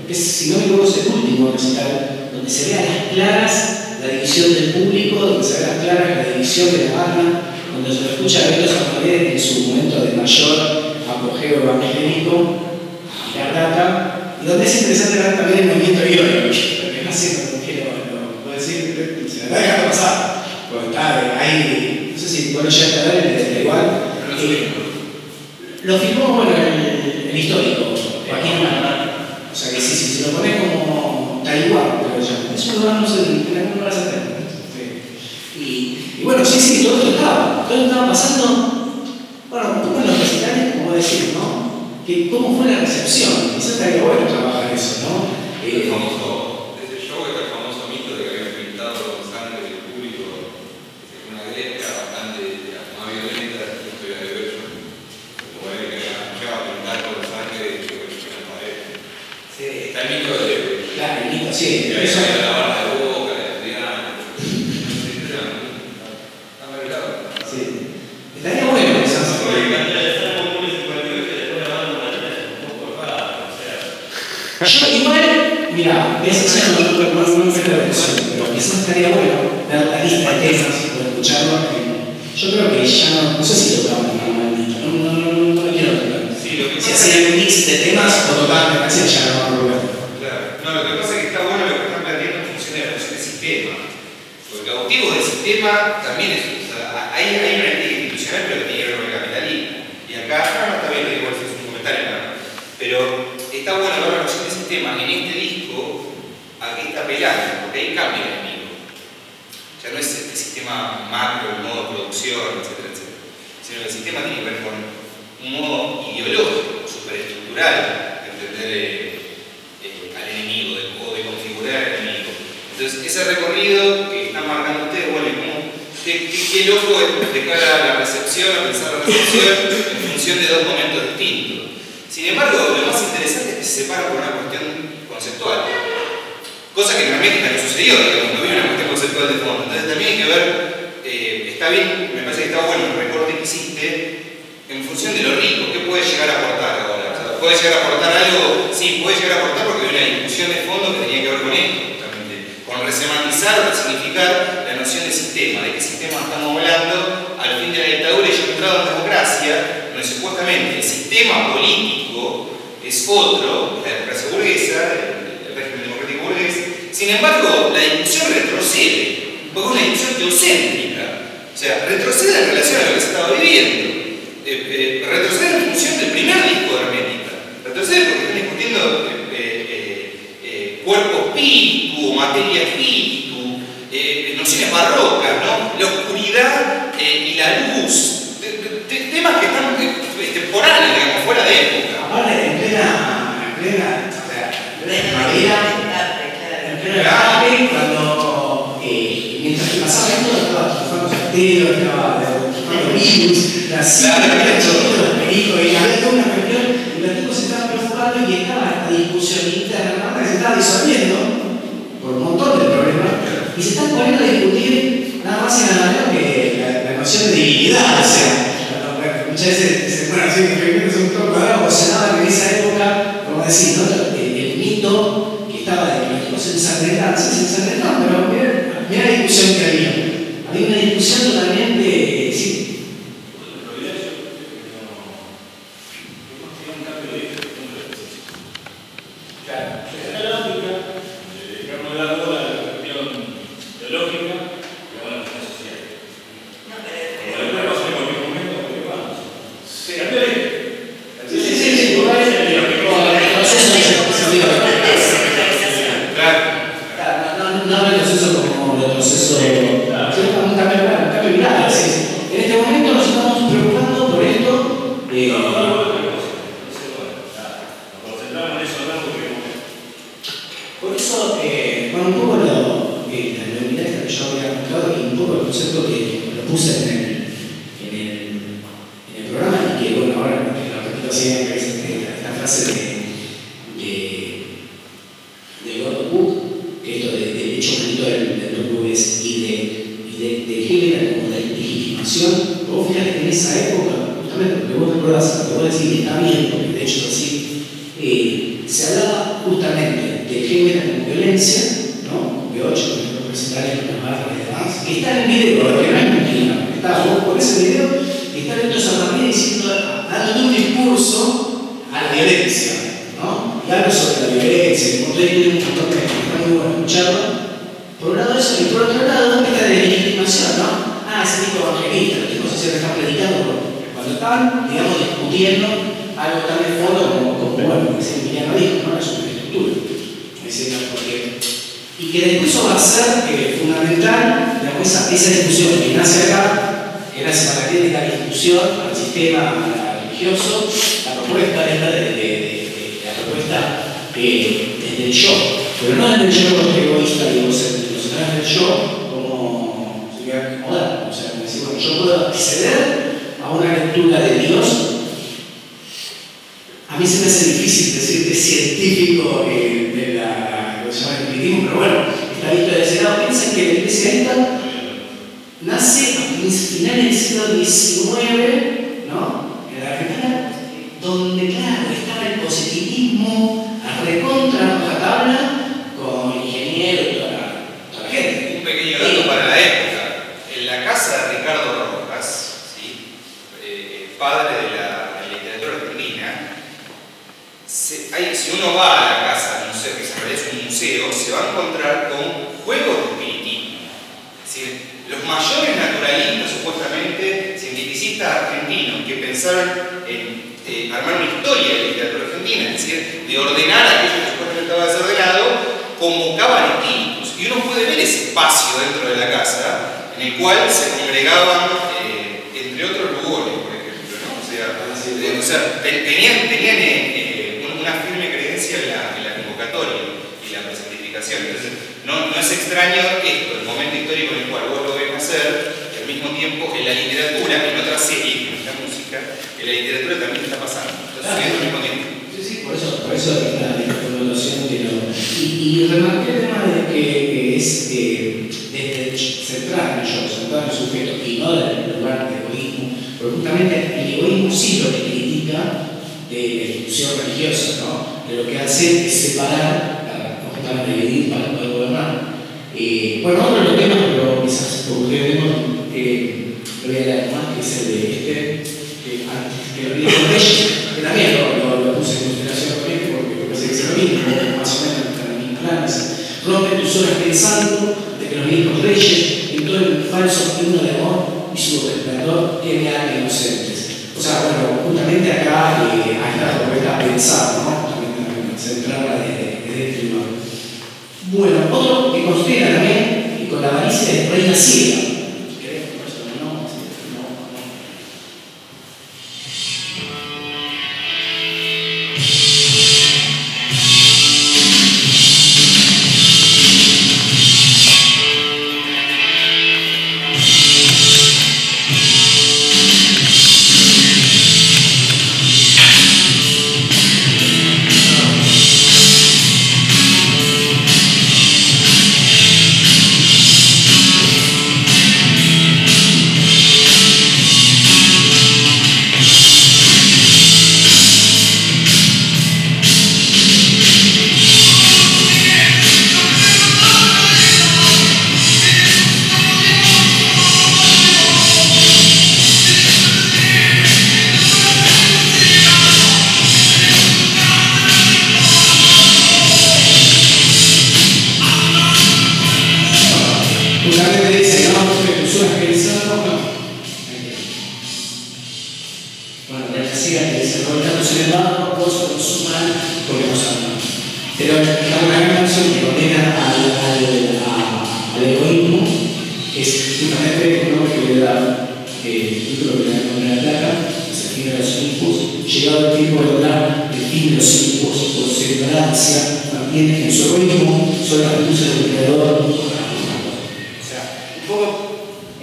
H: que es, si no me equivoco, es el último recital, donde se ve a las claras la división del público, donde se ve a las claras la división de la banda, donde se lo escucha a Beto Zapalet en su momento de mayor apogeo evangélico, la data. Y donde es interesante ver también el movimiento ideológico, porque no sé, no quiero decir, se me está dejando pasar. Porque está ahí, no sé si bueno ya está el de Taiwán. Lo filmó, bueno, el histórico, Joaquín Manuel. O sea que sí, si lo pones como Taiwán, pero ya, es un lugar, no sé, en algún lugar satélite. Y bueno, sí, todo esto estaba pasando, bueno, un poco en los recitales, como decir, ¿no? ¿Cómo fue la recepción? Quizás estaría bueno trabajar eso, ¿no?
C: Desde el show está el famoso mito de que habían pintado con sangre del público una grieta bastante más violenta de la historia de Bello. Como él que escuchaba pintar con sangre y que en la pared.
H: Sí.
C: Está el mito de Bello.
H: Claro, el mito, sí.
C: Que había salido la barra de boca, la estudiante. Está marcado.
H: Sí. Estaría bueno eso. Yo igual, mira, esa no me la versión, pero quizás estaría bueno ver la lista de temas o escucharlo. Yo creo que ya no sé si tocamos normalmente, no lo quiero tocar. Si hacían un mix de temas o tocar, me parece que ya no va a volver.
C: Claro, no, lo que pasa es que está bueno lo que están planteando en función de la función del sistema. Porque el objetivo del sistema también es, o sea, hay una entidad institucional, pero que tiene que ver con el capitalismo. Y acá, está bien, igual es un comentario nada más. Pero está bueno ver la noción de sistema en este disco a que está apelando, porque ahí cambia el enemigo. Ya no es este sistema macro, el modo de producción, etcétera, etcétera. Sino que el sistema tiene que ver con un modo ideológico, superestructural, de entender al enemigo, de configurar al enemigo. Entonces, ese recorrido que están marcando ustedes, bueno, qué loco es de cara a la recepción, a pensar la recepción en función de dos momentos distintos. Sin embargo, lo más interesante es que se separa por una cuestión conceptual. Cosa que en la Hermética no sucedió, digamos, no había una cuestión conceptual de fondo. Entonces también hay que ver, está bien, me parece que está bueno el recorte que hiciste en función de lo rico, ¿qué puede llegar a aportar ahora? O sea, ¿puede llegar a aportar algo? Sí, puede llegar a aportar porque hay una discusión de fondo que tenía que ver con esto, justamente. Con resemantizar o resignificar la noción de sistema, de qué sistema estamos hablando al fin de la dictadura y ya entrado en democracia, donde supuestamente el sistema político es otro, la democracia burguesa, el régimen democrático burgués. Sin embargo, la discusión retrocede, porque es una discusión teocéntrica. O sea, retrocede en relación a lo que se estaba viviendo. Retrocede en función del primer disco de Hermética. Retrocede porque están discutiendo cuerpo-espíritu, materia-espíritu, nociones barrocas, ¿no? La oscuridad y la luz. Temas que están temporales, digamos, fuera de época.
H: Ahora, en plena primavera, cuando mientras que pasaba esto, estaba triunfando Sartero, estaba triunfando virus, la cita, los pericos, y había toda una cuestión, y los tipos se estaban preocupando y estaba esta discusión interna que se estaba disolviendo por un montón de problemas, y se están poniendo a discutir nada más y nada menos que la noción de divinidad, o sea. Muchas veces, bueno, sí, es un poco cuadrado, emocionado en esa época, como decir, ¿no? El mito que estaba de que los tipos se ensangrentaban, pero mira la discusión que había. Había una discusión totalmente, sí. puse en el programa y que, bueno, ahora lo repito siempre, es esta frase de Gordon Wood, que esto de hecho un poquito del portugués y de Hegel como de legitimación. Vos fíjate que en esa época, justamente porque vos recordás, te voy a decir que está bien, porque de hecho es así, se hablaba justamente de Hegel como violencia, ¿no? De 8, que representar en las barras y demás, que está en el video, que no es mentira, está vos por ese video, y está Beto Samarrié diciendo, dando un discurso a la violencia, ¿no? Y habla sobre la violencia, y como tiene un montón de está muy bueno escucharlo. Por un lado eso, y por otro lado, esta de legitimación, ¿no? Ese tipo evangelista, los tipos se están predicando cuando están, digamos, discutiendo algo tan de fondo como bueno, que se Emiliano dijo, ¿no? La superestructura. Y que el discurso va a ser fundamental, digamos, esa discusión que nace acá, que nace para la crítica de la institución, al sistema religioso, la propuesta esta la propuesta desde el yo, pero no desde el yo egoísta y egocéntrico, sino desde el yo como moderno, o sea, como decir, bueno, yo puedo acceder a una lectura de Dios. A mí se me hace difícil decir que es científico de lo que se llama el espiritismo, pero bueno, está visto de ese lado. Piensen que la iglesia esta nace a finales del siglo XIX, ¿no? En la Argentina, donde, claro, estaba el positivismo a recontra la tabla con ingenieros y toda la gente.
C: Un pequeño dato para la época. En la casa de Ricardo Rojas, ¿sí? Padre de la literatura argentina, si uno va a la casa, no sé, que en realidad es un museo, se va a encontrar con juegos de espiritismo. Es decir, los mayores naturalistas, supuestamente cientificistas argentinos, que pensaron en armar una historia de la literatura argentina, es decir, de ordenar aquello que supuestamente estaba desordenado, convocaban espíritus. Y uno puede ver ese espacio dentro de la casa en el cual se congregaban, entre otros lugares, por ejemplo, ¿no? O sea, tenían una firme creencia en la convocatoria y la presentificación. Entonces, no es extraño esto, el momento histórico en el cual vos lo ves hacer, y al mismo tiempo en la literatura, en otras series, en la música, en la literatura también está pasando. Está sucediendo al mismo tiempo.
H: Sí, por eso la connotación que no. Y remarqué el tema de que es desde central en el yo, central en el sujeto, y no desde el lugar de egoísmo, porque justamente el egoísmo sí lo que critica de la institución religiosa, ¿no? Que lo que hace es separar, justamente dividir para poder gobernar. Bueno, otro de los temas, pero quizás por ustedes vemos, lo voy a leer más, que es el de que lo dijo Reyes, que también lo puse en consideración también, porque me parece que es lo mismo, más o menos en las mismas planes. Rompe tus horas pensando de que los viejos reyes, en todo el falso himno de amor y su resplandor, tiene a inocentes. O sea, bueno, justamente acá a esta propuesta a pensar, ¿no? También centrarla desde este lugar. Bueno, otro que considera también, y con la avaricia de reina ciega.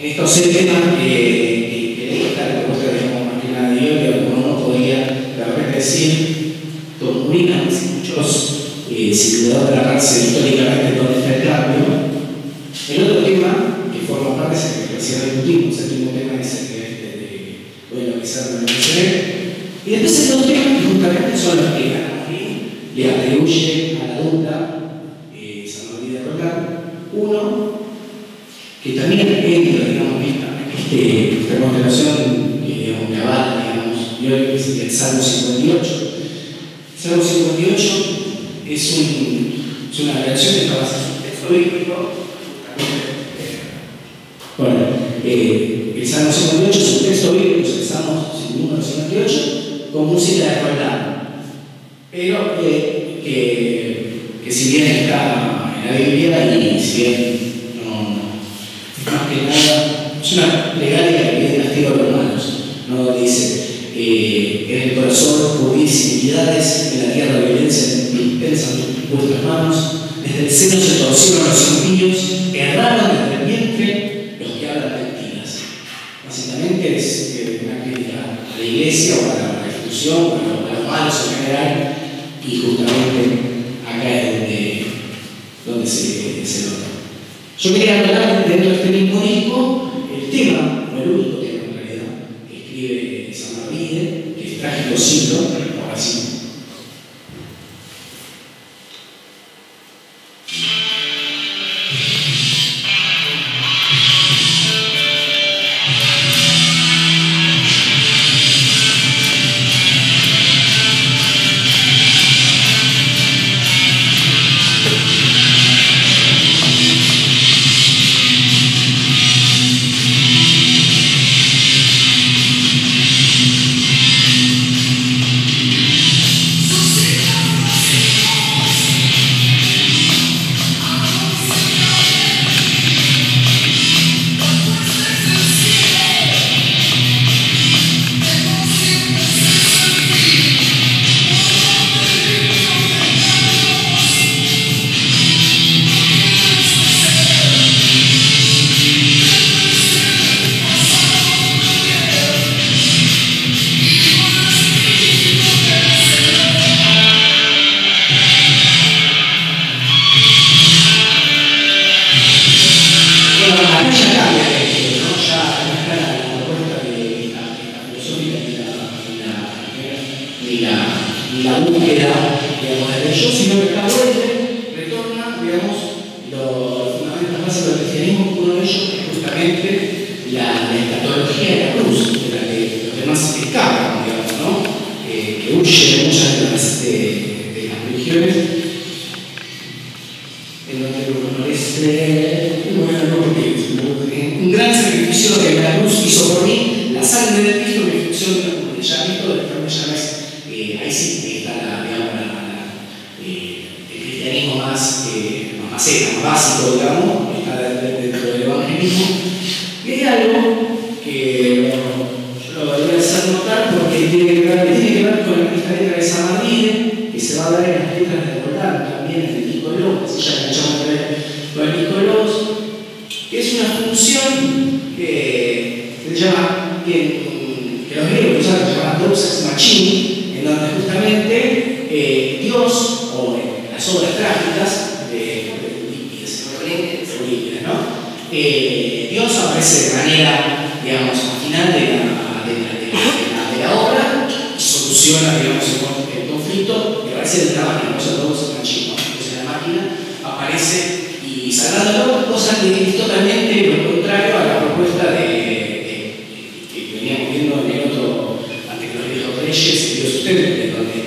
H: estos 6 temas que leí esta propuesta de más que nada de Iorio, como uno podría de repente decir, Tom Williams y muchos circuladores de la cárcel históricamente donde está el cambio. El otro tema que forma parte es el que recién discutimos, el último tema es el de voy a empezar con el PCB. Y después hay 2 temas que justamente son los que le atribuye a la adulta San Martín de Roldán. Uno, que también entra, digamos, esta constelación que avala, digamos, y hoy es el Salmo 58. El Salmo 58 es una relación que está basada en un texto bíblico. Bueno, el Salmo 58 es un texto bíblico, es el Salmo número 58, con música de Roldán. Pero que si bien está en la Biblia y si bien no, más que nada, es una plegaria que pide castigo a los hermanos, no dice en el corazón hubo iniquidades, en la tierra violencia intensa en vuestras manos, desde el seno se torcieron los impíos, erraron desde el vientre los que hablan mentiras. Básicamente es una crítica a la iglesia o a la institución o a los malos en general, y justamente acá es donde se nota. Yo quería hablar dentro de este mismo disco el tema, no el único tema en realidad, que escribe San Martín, que es Trágico Siglo, ahora sí. Un gran sacrificio que la cruz hizo por mí, la sangre de Cristo, mi función de llanito, de forma ya es, ahí sí está el cristianismo más básico, digamos, está dentro del evangelismo. Y hay algo que yo lo voy a hacer notar porque tiene que ver con esta letra de San Martín, que se va a ver en las letras de Roldán, también en el disco de Lobos, si ya escuchamos con el disco de Lobos, que es una función que se llama, que los griegos usaban, que se llama Deus Ex Machina, en donde justamente Dios, o las obras trágicas de Eurípides, ¿no? Dios aparece de manera, digamos, al final de la obra y soluciona, digamos, el conflicto, que aparece el trabajo, que no es Deus Ex Machina, entonces la máquina aparece y salvando cosas que es totalmente lo contrario a la propuesta que veníamos viendo en el otro, ante los viejos reyes y Dios ustedes, donde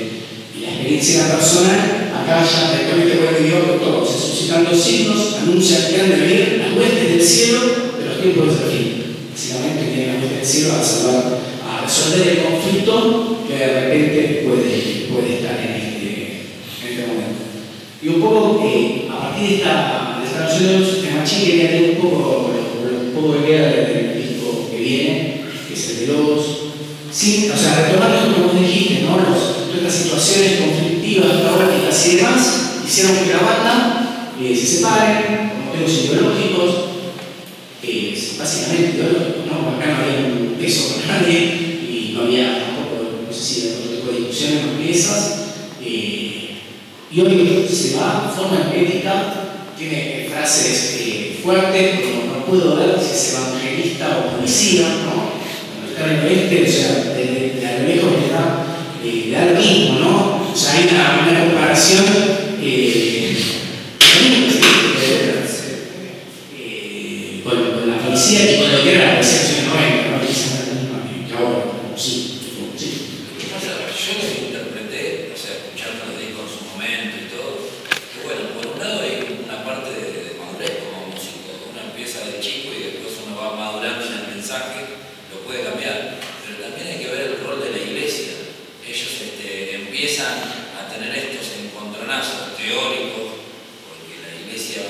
H: la experiencia personal, acá ya directamente puede Dios con todos, suscitando signos, anuncia que han de venir las huestes del cielo de los tiempos del fin. Básicamente vienen las huestes del cielo a salvar, a resolver el conflicto que de repente puede estar en este momento. Y un poco a partir de esta noción de Machín quería tener un poco que queda del disco que viene, que es el de Lobos, o sea, retomando lo que vos dijiste, ¿no? Todas estas situaciones conflictivas, caóticas y demás, hicieron que la banda se separen, por motivos ideológicos, básicamente ideológico, ¿no? Acá no había un peso con nadie y no había tampoco, no sé si de otro tipo de discusiones más que esas. Y hoy se va, forma hermética, tiene frases fuertes, como no puedo ver si es evangelista o policía, ¿no? Cuando está en el oeste, o sea, de a lo lejos le da lo mismo, ¿no? O sea, hay una comparación con la policía y con lo que era la policía en los 90, ¿no? Quizás no es la misma que ahora, como sí.
J: Yo lo interpreté, o sea, escuchando los discos en su momento y todo, que bueno, por un lado hay una parte de madurez como músico, uno empieza de chico y después uno va madurando en el mensaje, lo puede cambiar, pero también hay que ver el rol de la iglesia. Ellos empiezan a tener estos encontronazos teóricos, porque la iglesia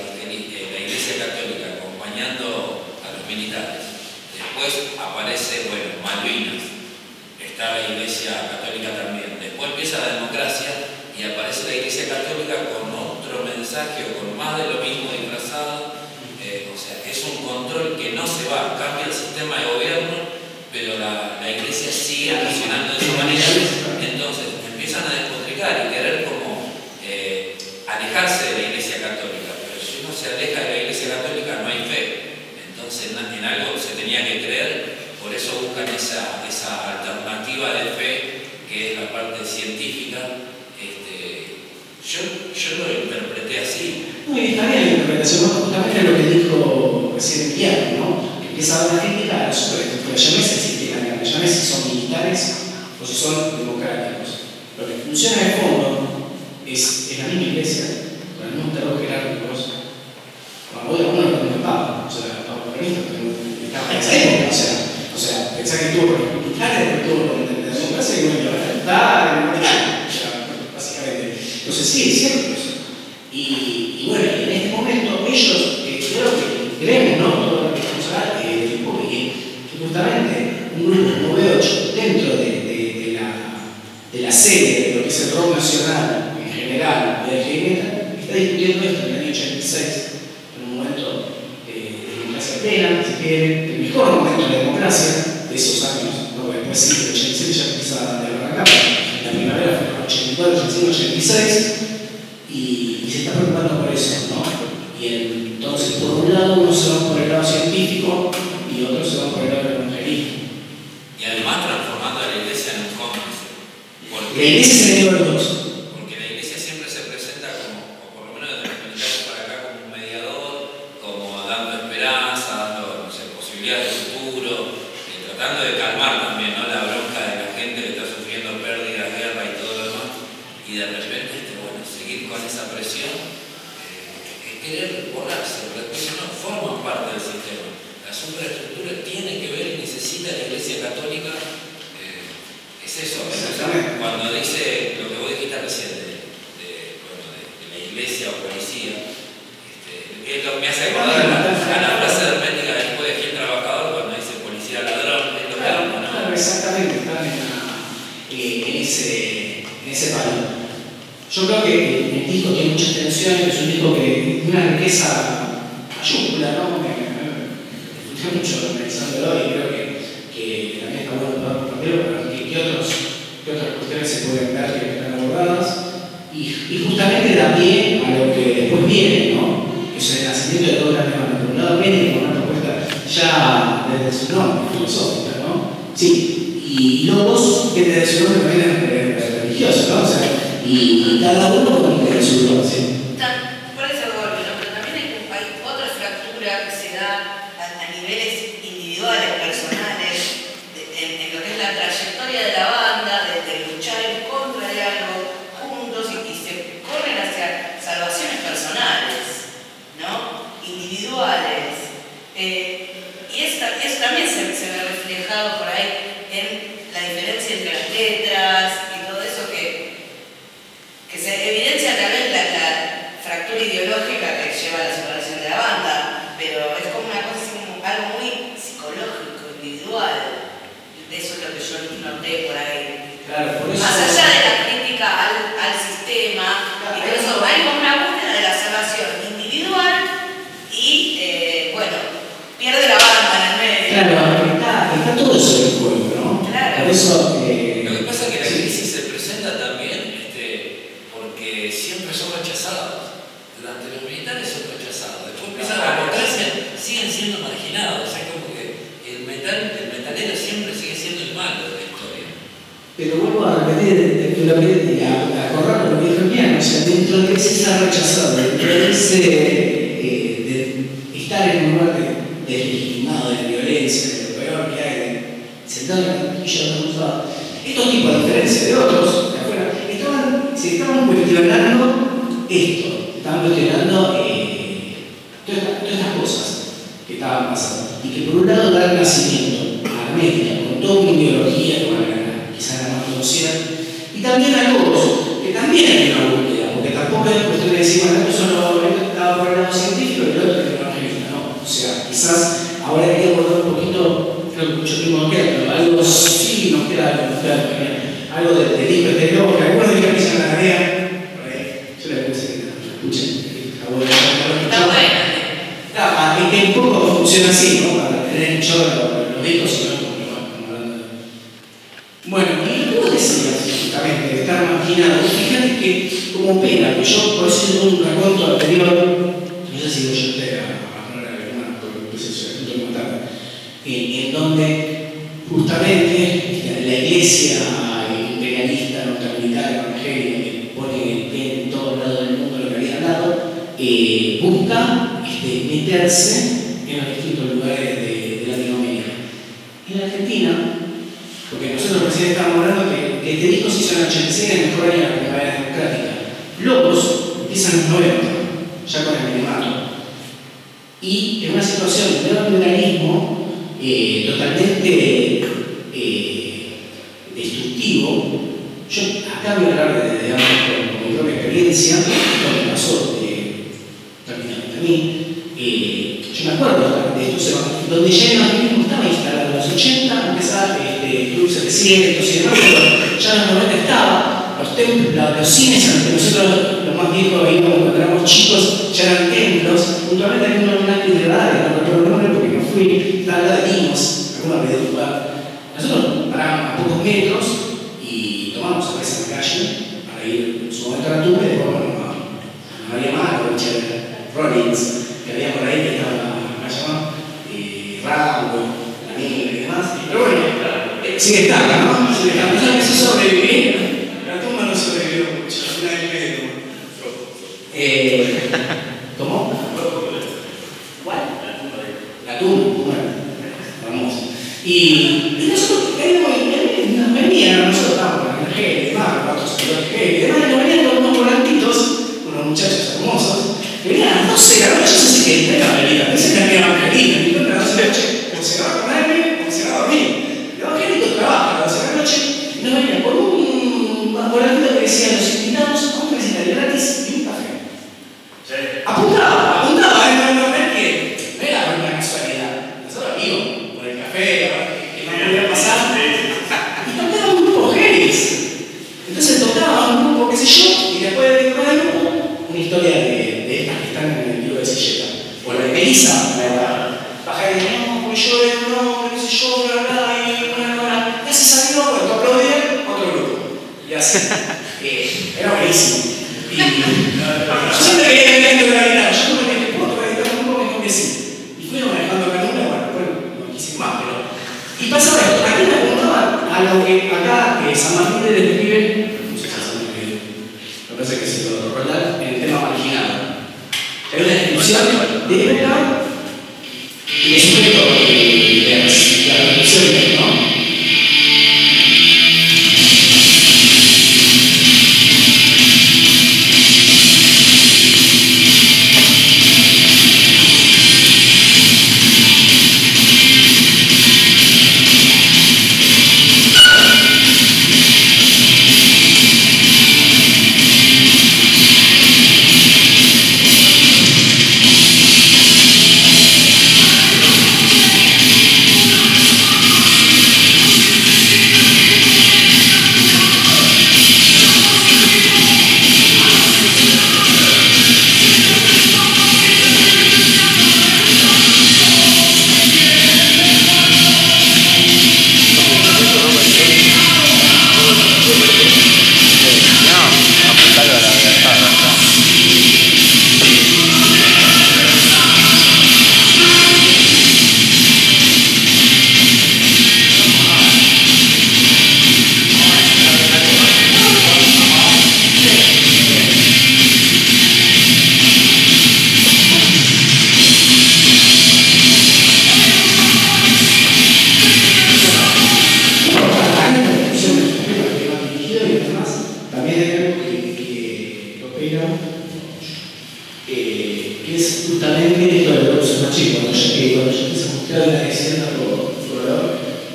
J: católica acompañando a los militares, después aparece, bueno, Malvinas, está la iglesia católica también. Después empieza la democracia y aparece la iglesia católica con otro mensaje o con más de lo mismo disfrazado. O sea, es un control que no se va, cambia el sistema de gobierno, pero la iglesia sigue funcionando de esa manera. Entonces empiezan a despotricar y querer como alejarse de la iglesia católica. Pero si uno se aleja de la iglesia católica no hay fe. Entonces en algo se tenía que creer. Por eso buscan esa alternativa de fe, que es la parte científica. Yo lo interpreté así.
H: No, y está bien la interpretación, justamente lo que dijo recién Emiliano, ¿no? Que empieza a dar una crítica a los superestructuras. Ya no es el sistema, ya no es si son militares o si son democráticos. Lo que funciona de fondo es la misma iglesia, con el mismo terror jerárquicos. Bueno, hoy algunos lo tenemos en Papa, o sea, Papa peronista, pero estaba en esa época, o sea, pensar que estuvo por los militares, que estuvo por la democracia, y bueno, la libertad, básicamente. Entonces sí, es cierto eso. Y bueno, en este momento ellos, creo que creemos, ¿no? Todo lo que estamos hablando, que justamente un grupo como B8, dentro de la sede de lo que es el rock nacional en general, de la heavy está discutiendo esto en el año 86, en un momento de democracia plena, si quieren, el mejor momento de la democracia de esos años, ¿no? Después sí, el 86 ya empieza a arrancar, la primavera fue en el 84, 85, 86, y se está preocupando por eso, ¿no? Y entonces, por un lado, unos se van por el lado científico y otros se van por el lado del evangelismo.
J: Y además transformando a la iglesia en un cómplice.
H: La iglesia se le dio los dos.
J: Porque la iglesia siempre se presenta como, o por lo menos desde los militares para acá, como un mediador, como dando esperanza, dando, no sé, posibilidades de futuro, tratando de calmar también, ¿no? La bronca de la gente que está sufriendo pérdidas, guerra y todo lo demás. Y de repente, bueno, seguir con esa presión, es querer borrarse, porque si no forman parte del sistema. La superestructura tiene que ver y necesita la iglesia católica. Es eso, cuando dice lo que vos dijiste recién de la iglesia o policía, es lo que me hace acordar a la frase hermética después de Gil Trabajador cuando dice policía ladrón, es lo mismo, ¿no?
H: Claro, exactamente, están en ese palo. Yo creo que el disco tiene muchas tensiones, es un disco que tiene una riqueza mayúscula, ¿no? Me gusta mucho analizándolo y creo que también está bueno poder compartirlo, pero ¿qué otras cuestiones se pueden ver que están abordadas? Y justamente da pie a lo que después viene, ¿no? Que es el nacimiento de todo el tema. Por un lado viene con una propuesta ya desde su nombre, filosófica, ¿no? Sí, y los dos que desde su nombre también es religioso, ¿no? O sea, y cada uno con su propósito.
E: Por eso golpe, ¿no? Pero también hay otra fractura que se da a niveles individuales, personales, en lo que es la trayectoria de la banda, de luchar en contra de algo juntos y se corren hacia salvaciones personales, ¿no? Individuales. Y eso también se ve reflejado por ahí en la diferencia entre las letras y todo eso que se evidencia también la fractura ideológica que lleva a la separación de la banda, pero es como una cosa, algo muy psicológico, individual. Eso es lo que yo noté por ahí.
H: Claro, por eso.
E: Más allá de la crítica al sistema, y todo eso, hay como una búsqueda de la salvación individual y, bueno, pierde la banda
H: eso...
J: Lo que pasa es que la crisis se presenta también porque siempre son rechazados. Durante los militares son rechazados. Después empiezan a democracia, siguen siendo marginados. O sea, como que el metalero siempre sigue siendo el malo de la historia.
H: Pero vuelvo a repetir, a acordar lo que dijo Mian, o sea, dentro de ese ser rechazado, dentro de ese de estar en un lugar deslegitimado, de violencia, de lo peor que hay, sentado en la taquilla de un lado, estos tipos, a diferencia de otros, de afuera, se estaban cuestionando esto, estaban cuestionando todas estas cosas que estaban pasando. Y que por un lado dan nacimiento a la media, con toda una ideología, quizás la más conocida, y también a Logos, que también hay una búsqueda, porque tampoco es cuestión de decir, bueno, esto estaba por el lado científico y el otro es evangelista, ¿no? O sea, quizás ahora hay que abordar un poquito, creo que mucho tiempo nos queda, pero algo sí nos queda algo de libro de Logos, que algunos dijeron que se la tarea, yo le puse que escuchen, está bueno. Es que un poco funciona así, ¿no? Para tener mucho los discos, ¿no? Bueno, y lo que vos decías, justamente, de estar marginado, fíjate que como pena, que yo por eso tengo un raconto anterior, no sé si yo te a poner alguna, porque puse eso, punto de contar, en donde justamente la iglesia imperialista, norteamericana, evangélica, que pone el pie en todos lados del mundo, lo que había hablado, busca meterse en los distintos lugares de Latinoamérica. En Argentina, porque nosotros recién estábamos hablando que este disco se hizo en el 86, el mejor año de la primavera democrática. Locos empiezan en los 90, ya con el minemato. Y en una situación de neoliberalismo totalmente destructivo, yo acá voy a hablar de con mi propia experiencia, lo que pasó prácticamente a mí. Yo me acuerdo de estos evangelistas, donde ya el evangelismo estaba instalado en los 80, empezaba el Club 700 y demás, pero ya en los 90 estaba, los templos, los cines, ante nosotros los más viejos veíamos cuando éramos chicos, ya eran templos, puntualmente hay uno en una catedral, no recuerdo el nombre porque no fui, estaba al lado de Limos, alguna vez de lugar. Nosotros parábamos a pocos metros y tomamos a veces en la calle para ir en su momento a la tumba y después bueno, a María Marco, Rollins, que había por ahí que estaba, ¿cómo se llama? Rambo, la negra y demás. Pero bueno, sigue estando, ¿no? Sigue estando. Yo empecé a sobrevivir. La tumba no sobrevivió mucho, una vez y medio. ¿Cómo? ¿Cuál? La tumba. Bueno, hermoso. Y nosotros, nosotros estábamos en el G, y demás, nos venían unos volantitos, unos muchachos hermosos, que venían a las 12 de la noche, no sé qué, era Evangelista, pensé que era Evangelista, y a las 12 de la noche, o se va a comer, o se va a dormir. El Evangelista trabaja a las 12 de la noche, y nos venían con un volantito que decía, los invitamos a un recitario gratis y un café. Sí. Apuntaba, no es que no era una casualidad, nosotros vimos por el café, que no podía pasar, y tocaban un grupo heavies. Entonces tocaban un grupo, qué sé yo, y después de tocar el grupo, una historia de estas que están en el libro de Silleta, o la de Melissa, baja y dice, no, pues yo era un hombre, qué sé yo, bla, bla, y una, y así salió, cuando aplaudían, otro grupo. Y así. Era buenísimo. Y yo siempre quería que me la guitarra, yo no me dije, ¿puedo tocar guitarra? Un poco me dijo que sí. Y fuimos manejando la luna, bueno, después no quise más, pero... Y pasaba esto, aquí me apuntaban a lo que acá San Martín le describe, no sé si San Martín, me parece que se lo recuerdan, en el tema marginado. Hay una descripción de época y de sujeto de la reducción, ¿no?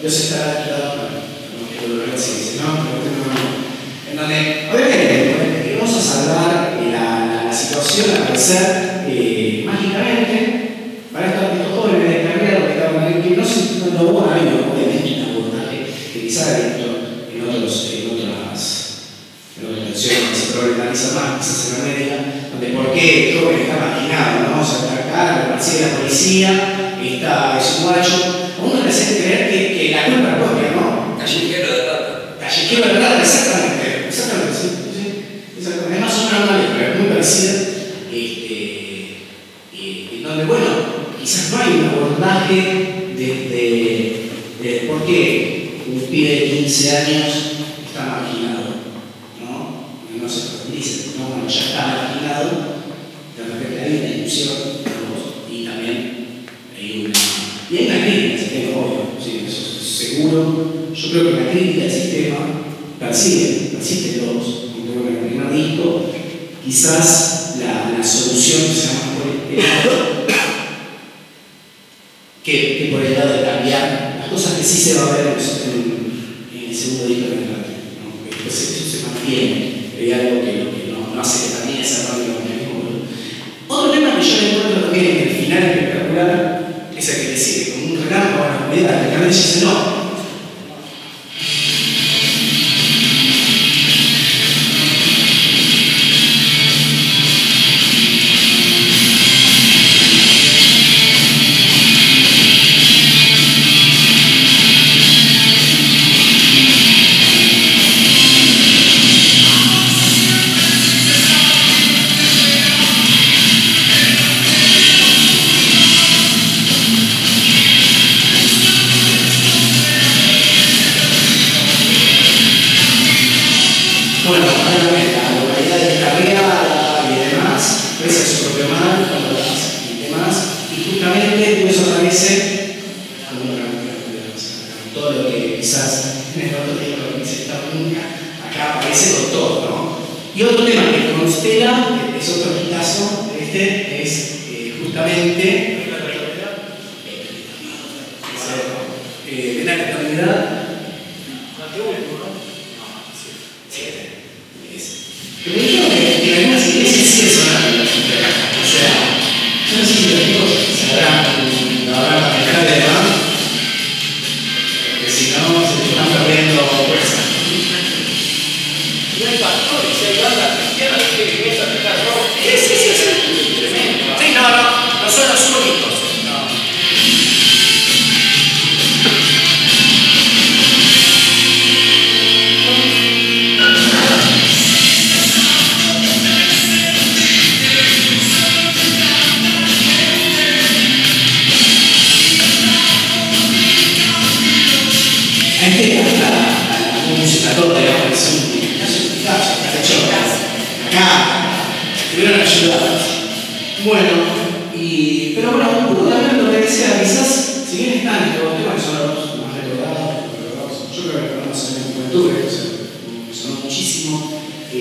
H: Dios estará de tu lado para en donde, obviamente, vamos a salvar la situación a parecer mágicamente para estos jóvenes de carrera que no hubo habido, obviamente, un abordaje que quizás en otras canciones se problematiza más, quizás en América, donde por qué el joven está marginado, ¿no? O sea, acá la policía de la policía está es un guacho. A uno le hace creer que la culpa es propia, ¿no?
J: Callejero de rata.
H: Callejero de rata, exactamente, sí. Exactamente. Es más o menos una letra, es muy parecida. Donde, bueno, quizás no hay un abordaje de por qué un pibe de 15 años está marginado, ¿no? No se profundiza, ¿no? Bueno, ya está marginado, de repente hay una discusión y también hay una crítica al sistema, obvio, sí, eso es seguro. Yo creo que la crítica al sistema persiste todos. Creo que en el primer disco quizás la solución sea más por el lado que por el lado de cambiar las cosas que sí se va a ver en el segundo disco de la ¿no? Después eso se mantiene, hay algo que no hace que también esa parte lo mismo. Otro tema que yo le encuentro también en el final espectacular es el que te sigue, como un relámpago a la comunidad, que también dice no. Bueno, obviamente, la localidad descarriada y demás, pese a su propio mal, y demás, y justamente todo eso aparece como todo lo que quizás en el otro tiempo no necesitaba nunca, acá aparece con todo, ¿no? Y otro tema que constela, es otro quitazo, es justamente de la capacidad. Pero yo creo que en algunas iglesias sigue sonando. O sea, yo no sé si los chicos se habrán manejado de más, porque si no se están perdiendo fuerza.
B: No hay pastores, si hay bandas cristianas que empiezan a tocar rock.
H: Sí. Tremendo. Sí, no son los únicos. La música toda, digamos, es un caso, está hecho acá, estuvieron ayudados. Bueno, pero bueno, un poco también lo que decía, quizás, si bien están estos temas que son los más recordados, yo creo que podemos hacer en juventud, sonó muchísimo y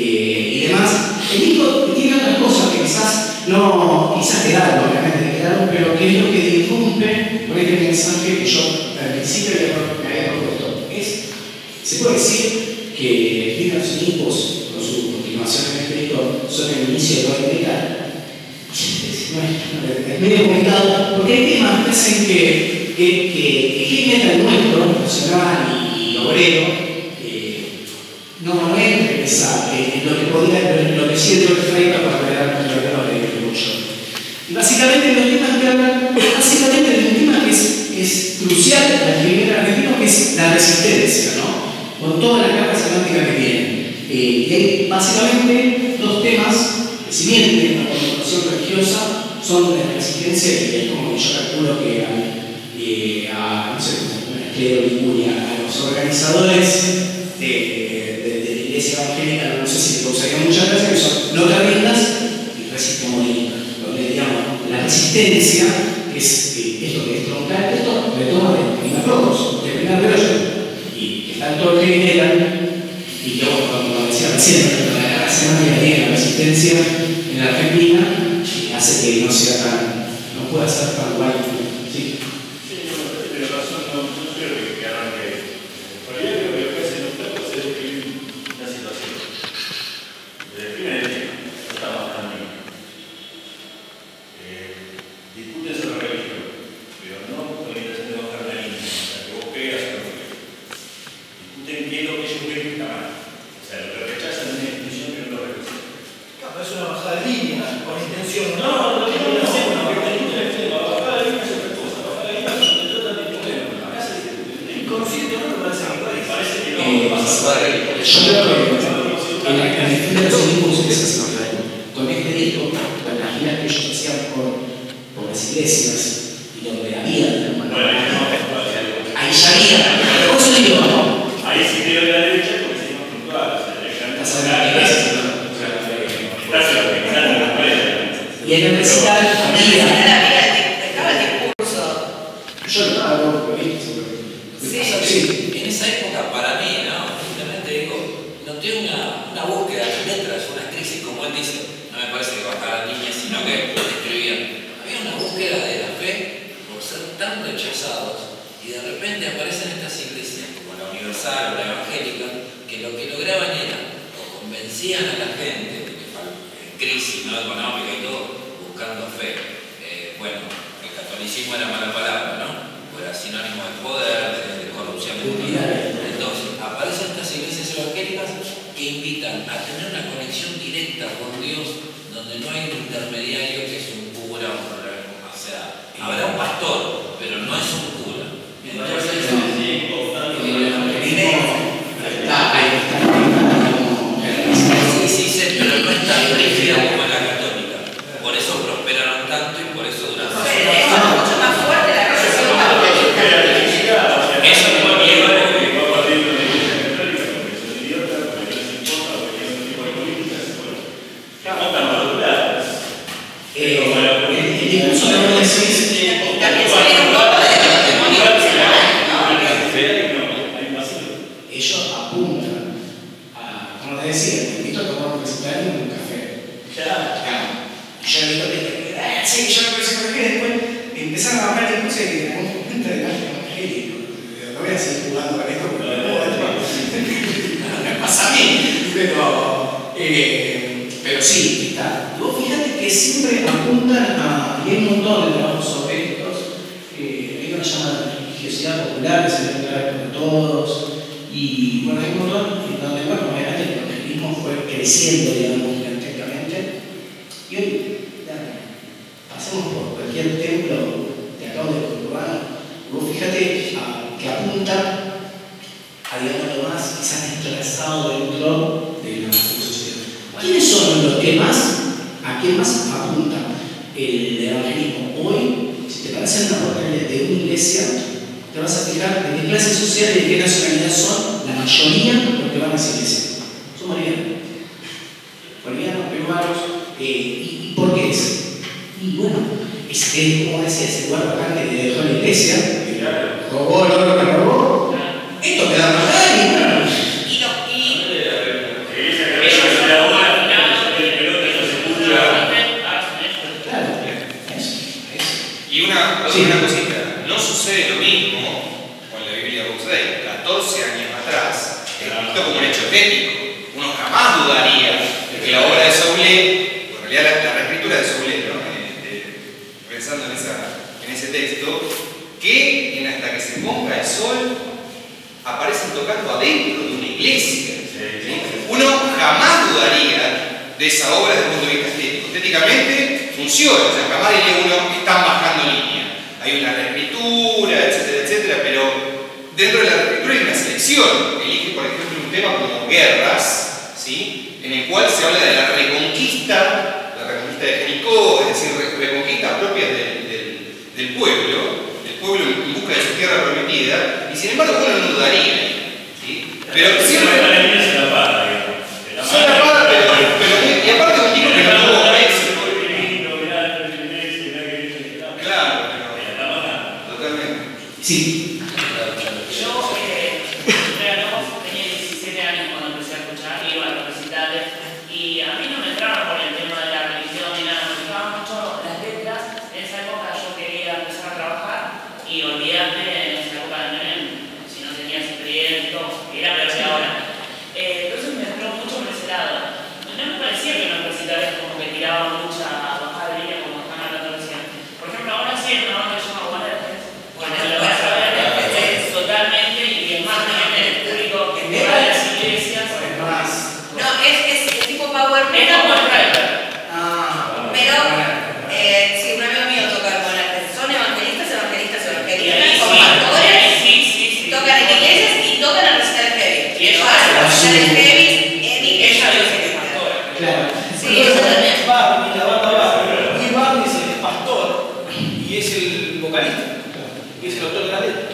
H: demás. El disco tiene otras cosas que quizás quedaron, obviamente quedaron, pero que es lo que disrumpe con este mensaje que yo al principio me había propuesto. Se puede decir que Fingers Nippos, con su continuación en este disco, son el inicio de rock metal. Es medio complicado, porque hay temas que hacen que el heavy metal nuestro, nacional y obrero, no entre en lo que siente el Freita para crear nuestro grado de mucho. Y básicamente los temas que hablan, básicamente de un tema que es crucial en el heavy metal argentino, que es la resistencia, ¿no? Con toda la carga semántica que tiene. Y hay básicamente dos temas que, si bien tienen una connotación religiosa, son de la resistencia y es como que yo calculo que no sé, a los organizadores de la iglesia evangélica, no sé si les causaría muchas gracias, que son no te rindas y resiste a morir. Donde digamos, la resistencia es esto que es troncar, esto retoma de primer logos, de primer rollo. Tanto el heavy metal, y yo, como decía recién, la carga semántica tiene la resistencia en la Argentina, hace que no pueda ser tan guay. ¿Sí?
F: Sí, tiene razón, no creo que arranque
H: en el fin de los discursos que se hacían con este disco, con las giras que ellos hacían por las iglesias y donde había, ahí ya había, por eso digo, ¿no?
F: Ahí sí creo la derecha porque se llama puntual, o sea, la iglesia.
H: Y en el recital había.
E: Estaba el discurso.
H: Yo no hablo,
J: Sí, en esa época para mí, ¿no? Simplemente digo, noté una búsqueda de letras, una crisis, como él dice, no me parece que bajaran líneas, sino que escribían. Había una búsqueda de la fe por ser tan rechazados y de repente aparecen estas iglesias como la Universal o la Evangélica que lo que lograban era o convencían a la gente de que crisis, ¿no? Económica y todo, buscando fe. Bueno, el catolicismo era mala palabra, ¿no? Era sinónimo de poder, de corrupción. Entonces, aparecen estas iglesias evangélicas que invitan a tener una conexión directa con Dios, donde no hay un intermediario que es un cura, o sea, habrá un pastor, pero no es un cura. Entonces, sí, pero no es tan rígida como la católica. Por eso prosperaron tanto y por eso duraron.
E: Es mucho más fuerte la relación católica.
J: Eso es lo que
F: va partiendo de la iglesia católica porque son idiotas, porque no les importa, porque es un tipo de políticas, bueno, que no están maduradas. Como la política.
E: También se viene un poco de demonio nacional, ¿no?
H: Ellos apuntan a, como te decía, te invito a tomar un recital y un café. Ya. Yo le digo, sí, yo me parece que después empezaron a hablar incluso de un momento de arte evangélico. No voy a seguir jugando con esto porque no me pasa a mí. Pero sí, está. Y vos fíjate que siempre apuntan a, y hay un montón de trabajos sobre estos, hay una llamada religiosidad popular que se debe traer con todos, y bueno, hay un montón en donde, bueno, obviamente el evangelismo fue creciendo, digamos, gigantescamente, y hoy, pasemos por cualquier templo de acá o del conurbano, vos fíjate que apunta a, digamos, lo más quizás desplazado dentro de la sociedad. ¿Quiénes son los que más, a quién más apunta el evangelismo? Hoy, si te paras en la puerta de una iglesia, te vas a fijar de qué clase social y de qué nacionalidad son la mayoría de los que van a esa iglesia. Son bolivianos, peruanos, ¿y por qué es? Y bueno, es como decía, ese lugar vacante que dejó la iglesia, robó, esto me da más daño.
C: Y una cosita, no sucede lo mismo con la Biblia Opus Dei. 14 años atrás, esto como un hecho ético. Uno jamás dudaría de que la obra de Soule, en realidad la reescritura de Soule, ¿no? Pensando en ese texto, que en Hasta que se ponga el sol aparecen tocando adentro de una iglesia. Uno jamás dudaría de esa obra desde el punto de vista estético. Estéticamente funciona, o sea, jamás diría uno están bajando línea. Hay una reescritura, etcétera, pero dentro de la reescritura hay una selección. Elige, por ejemplo, un tema como Guerras, ¿sí? En el cual se habla de la reconquista de Jericó, es decir, reconquistas propias del pueblo en busca de su tierra prometida, y sin embargo uno no dudaría, ¿sí? Pero siempre
F: se la paga,
C: y aparte un tipo que no tuvo éxito. Claro, totalmente.
H: Sí.
K: Yo tenía 17 años cuando empecé a escuchar, iba a los recitales y a mí no me entraba por el tema de la religión ni nada, me gustaban mucho las letras. En esa época yo quería empezar a trabajar y olvidarme en esa época de Menem, si no tenías crédito, era peor que ahora. Entonces me entró mucho por ese lado. No me parecía que los recitales como que tiraban mucha bajada de línea como están hablando recién. Por ejemplo, ahora sí hay una banda que se llama Guanertes, cuando lo vas a ver totalmente y es más el público que va a las iglesias.
E: No, es tipo Power
K: Es como el Rider.
E: Pero, sí, un amigo mío toca con las son evangelistas,
K: Y ahí
E: como
K: sí,
E: pastores,
K: sí.
E: tocan en iglesias tocan a recitar heavy. Y ella hace recitar heavy, ella dice que es pastora.
H: Claro.
E: Sí, eso también.
B: Barney, la banda Barney. Y Barney es el pastor y es el vocalista, y es el autor de la letra.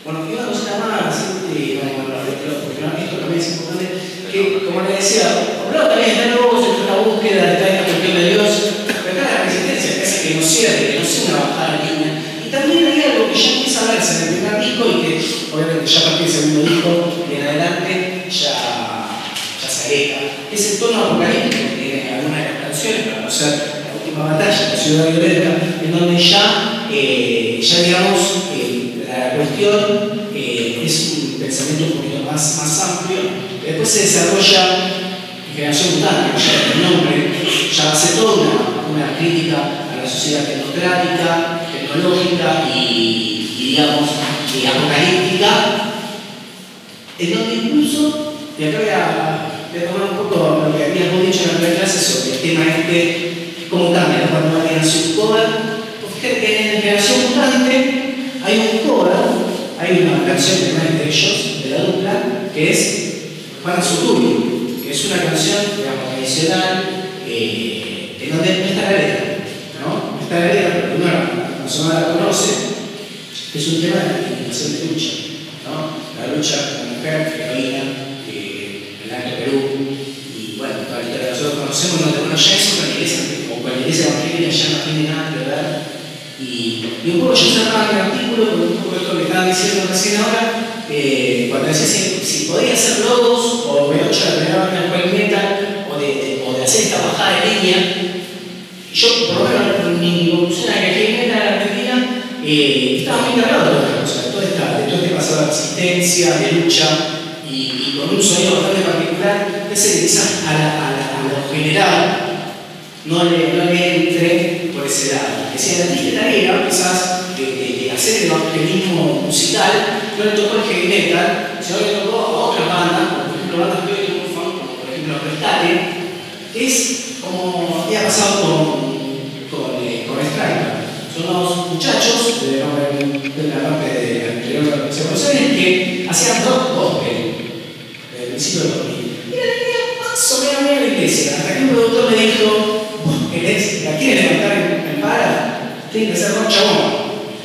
H: Bueno, y una cosita más, porque esto también es importante, que como le decía, por un lado también está el gozo, está la búsqueda, está esta cuestión de Dios, pero está la resistencia que hace que no cierre, que no sea una bajada de línea. Y también hay algo que ya empieza a verse en el primer disco y que obviamente ya a partir del segundo disco y en adelante ya se agrega, que es el tono apocalíptico que tiene algunas de las canciones, para no ser la última batalla, la ciudad violenta, en donde ya digamos, la cuestión es un pensamiento un poquito más amplio. Después se desarrolla en Generación Mutante, que ya es el nombre, ya hace toda una crítica a la sociedad tecnocrática, tecnológica y digamos, apocalíptica, en donde incluso, y acá voy a tomar un poco lo que habíamos dicho en la primera clase sobre el tema cómo cambia cuando alguien hace un cover. Fíjate que en Generación Mutante hay un cover, hay una canción que no es de ellos, de la dupla, que es Juana Zurduy, que es una canción, digamos, tradicional, en donde no está la letra, ¿no? No está la letra, porque uno la persona la conoce, es un tema de la reivindicación de lucha, ¿no? La lucha de la mujer, heroína, en el Alto Perú, y bueno, toda la historia que nosotros conocemos, donde bueno, ya eso con la iglesia, como con la iglesia evangélica ya no tiene nada que ver. Y un poco yo cerraba el artículo con un poco esto que estaban diciendo recién ahora, cuando decía si podía hacer logos o B8 la primera banda del heavy metal o de hacer esta bajada de línea. Yo, por lo menos, mi conclusión era que el heavy metal en Argentina estaba muy cargado de todas estas cosas, de todo este pasado de resistencia, de lucha y con un sonido bastante particular, que hace que quizás a lo general no le entre por ese lado. Que si a la tarea quizás de hacer el evangelismo musical, no le tocó el heavy metal, sino le tocó a otras bandas, por ejemplo bandas que hoy triunfan, como por ejemplo Rescate, es como había pasado con Striper. Son unos muchachos de la parte de anterior que hacían rock gospel desde el principio del 2000. Y la tenía más o menos bien la iglesia, hasta que un productor me dijo: ¿la quieren levantar en para? Tiene que ser rock chabón.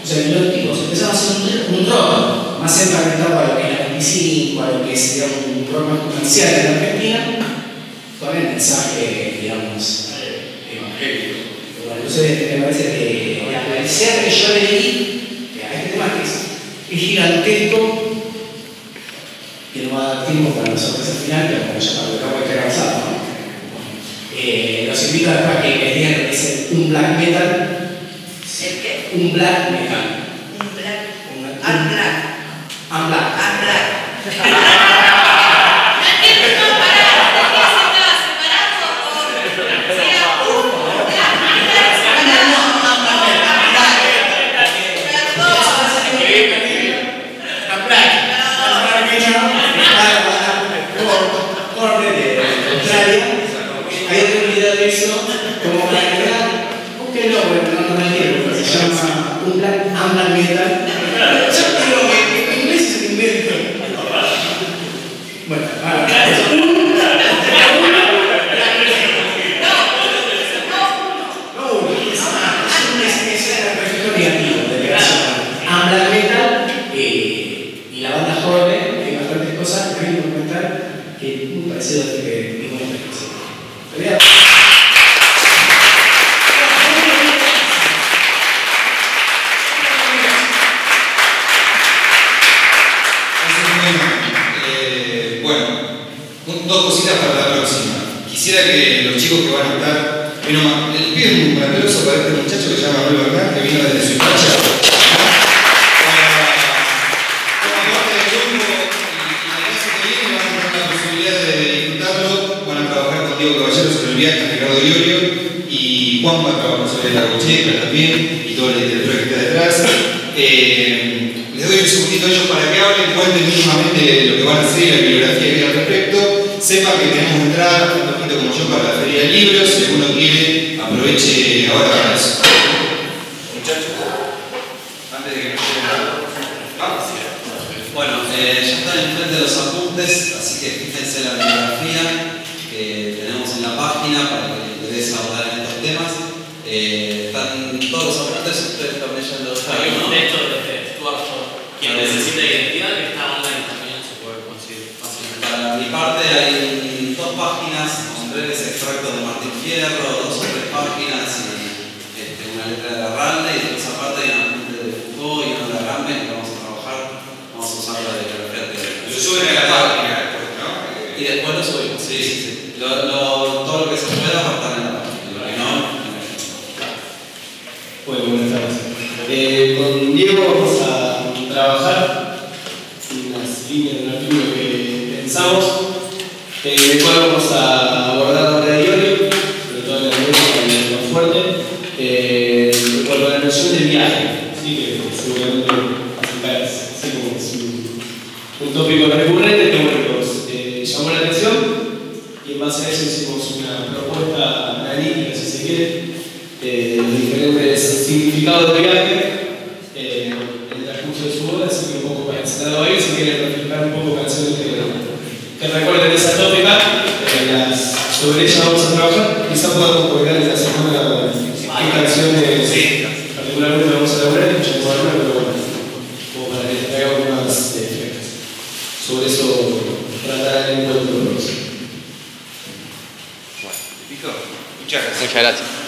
H: O sea, los tipos empezaron a hacer un rock más emparentado a lo que es la 25, a lo que es, digamos, un rock más comercial en la Argentina, con el mensaje, digamos, evangélico. Bueno, entonces me parece que la publicidad que yo leí a este tema que es gigantesco, que no va a dar tiempo para la sorpresa final, pero como ya para lo que acabo de avanzado, ¿no? Los invito después a que investiguen lo que es un black metal.
E: ¿El qué?
H: Un black metal.
E: Un black.
H: Unblack.
E: Unblack. No entiendo, no, pará. ¿De qué se estaba separando por...? Sea un black metal separado.
H: Hay otro video de eso, como para que vean, búsquenlo, no me entiendo, se llama un black metal. Yo digo que en inglés es el invento. Bueno, es el registro negativo de la black metal y la banda joven, hay bastantes cosas, hay un documental que es muy parecido a este que vimos en la exposición.
C: Bueno, dos cositas para la próxima. Quisiera que los chicos que van a estar, les pido un aplauso para este muchacho que se llama Manuel Bernal, que vino desde su infancia. Como parte del grupo y la clase que viene van a tener la posibilidad de disfrutarlo. Van a trabajar con Diego Caballero sobre el viaje, Ricardo Iorio, y Juan va a trabajar sobre la cocheca también y toda la literatura que está detrás. Les doy un segundito a ellos para que hablen, cuenten mínimamente lo que van a hacer y la bibliografía que hay al respecto. Sepan que tenemos entrada, tanto gente como yo, para la Feria de Libros. Si alguno quiere, aproveche ahora para eso. Muchachos, antes de que me lleven algo. Bueno, ya están en
L: enfrente de los apuntes, así que fíjense la bibliografía que tenemos en la página para que les abordar en estos temas. Están todos los apuntes, ustedes también ya lo saben,
M: Hay un
L: ¿no?
M: texto de Stuart Shaw. Quien necesita identidad, que está online también, se puede conseguir fácilmente.
L: Para mi parte hay 2 páginas con breves extractos de Martín Fierro, 2 o 3 páginas y una letra de Larralde, y después aparte hay un apunte de Foucault y uno de Agamben que vamos a trabajar. Vamos a usar la bibliografía teórica.
C: Lo suben a la página después, ¿no?
L: Y después lo subimos, sí. Todo lo que se pueda va a estar en la página. Lo que no,
N: bueno, buenas tardes. Con Diego vamos a trabajar unas líneas de un artículo que pensamos, en el cual vamos a abordar la obra de Iorio, sobre todo en la teoría más fuerte, con la noción de viaje, ¿sí? Que seguramente así como es un tópico recurrente que nos llamó la atención, y en base a eso hicimos una propuesta analítica, si se quiere, de diferentes significados de viaje en el transcurso de su obra, así que un poco para enseñarlo ahí, si quieren reflejar un poco canciones que recuerden esa tópica, sobre ella vamos a trabajar, quizá podamos colgar en la semana qué canciones particularmente vamos a elaborar, escuchamos alguna, pero bueno, como para que les traigamos más sobre eso tratar el encuentro.
C: Muchas gracias.
I: Muchas gracias.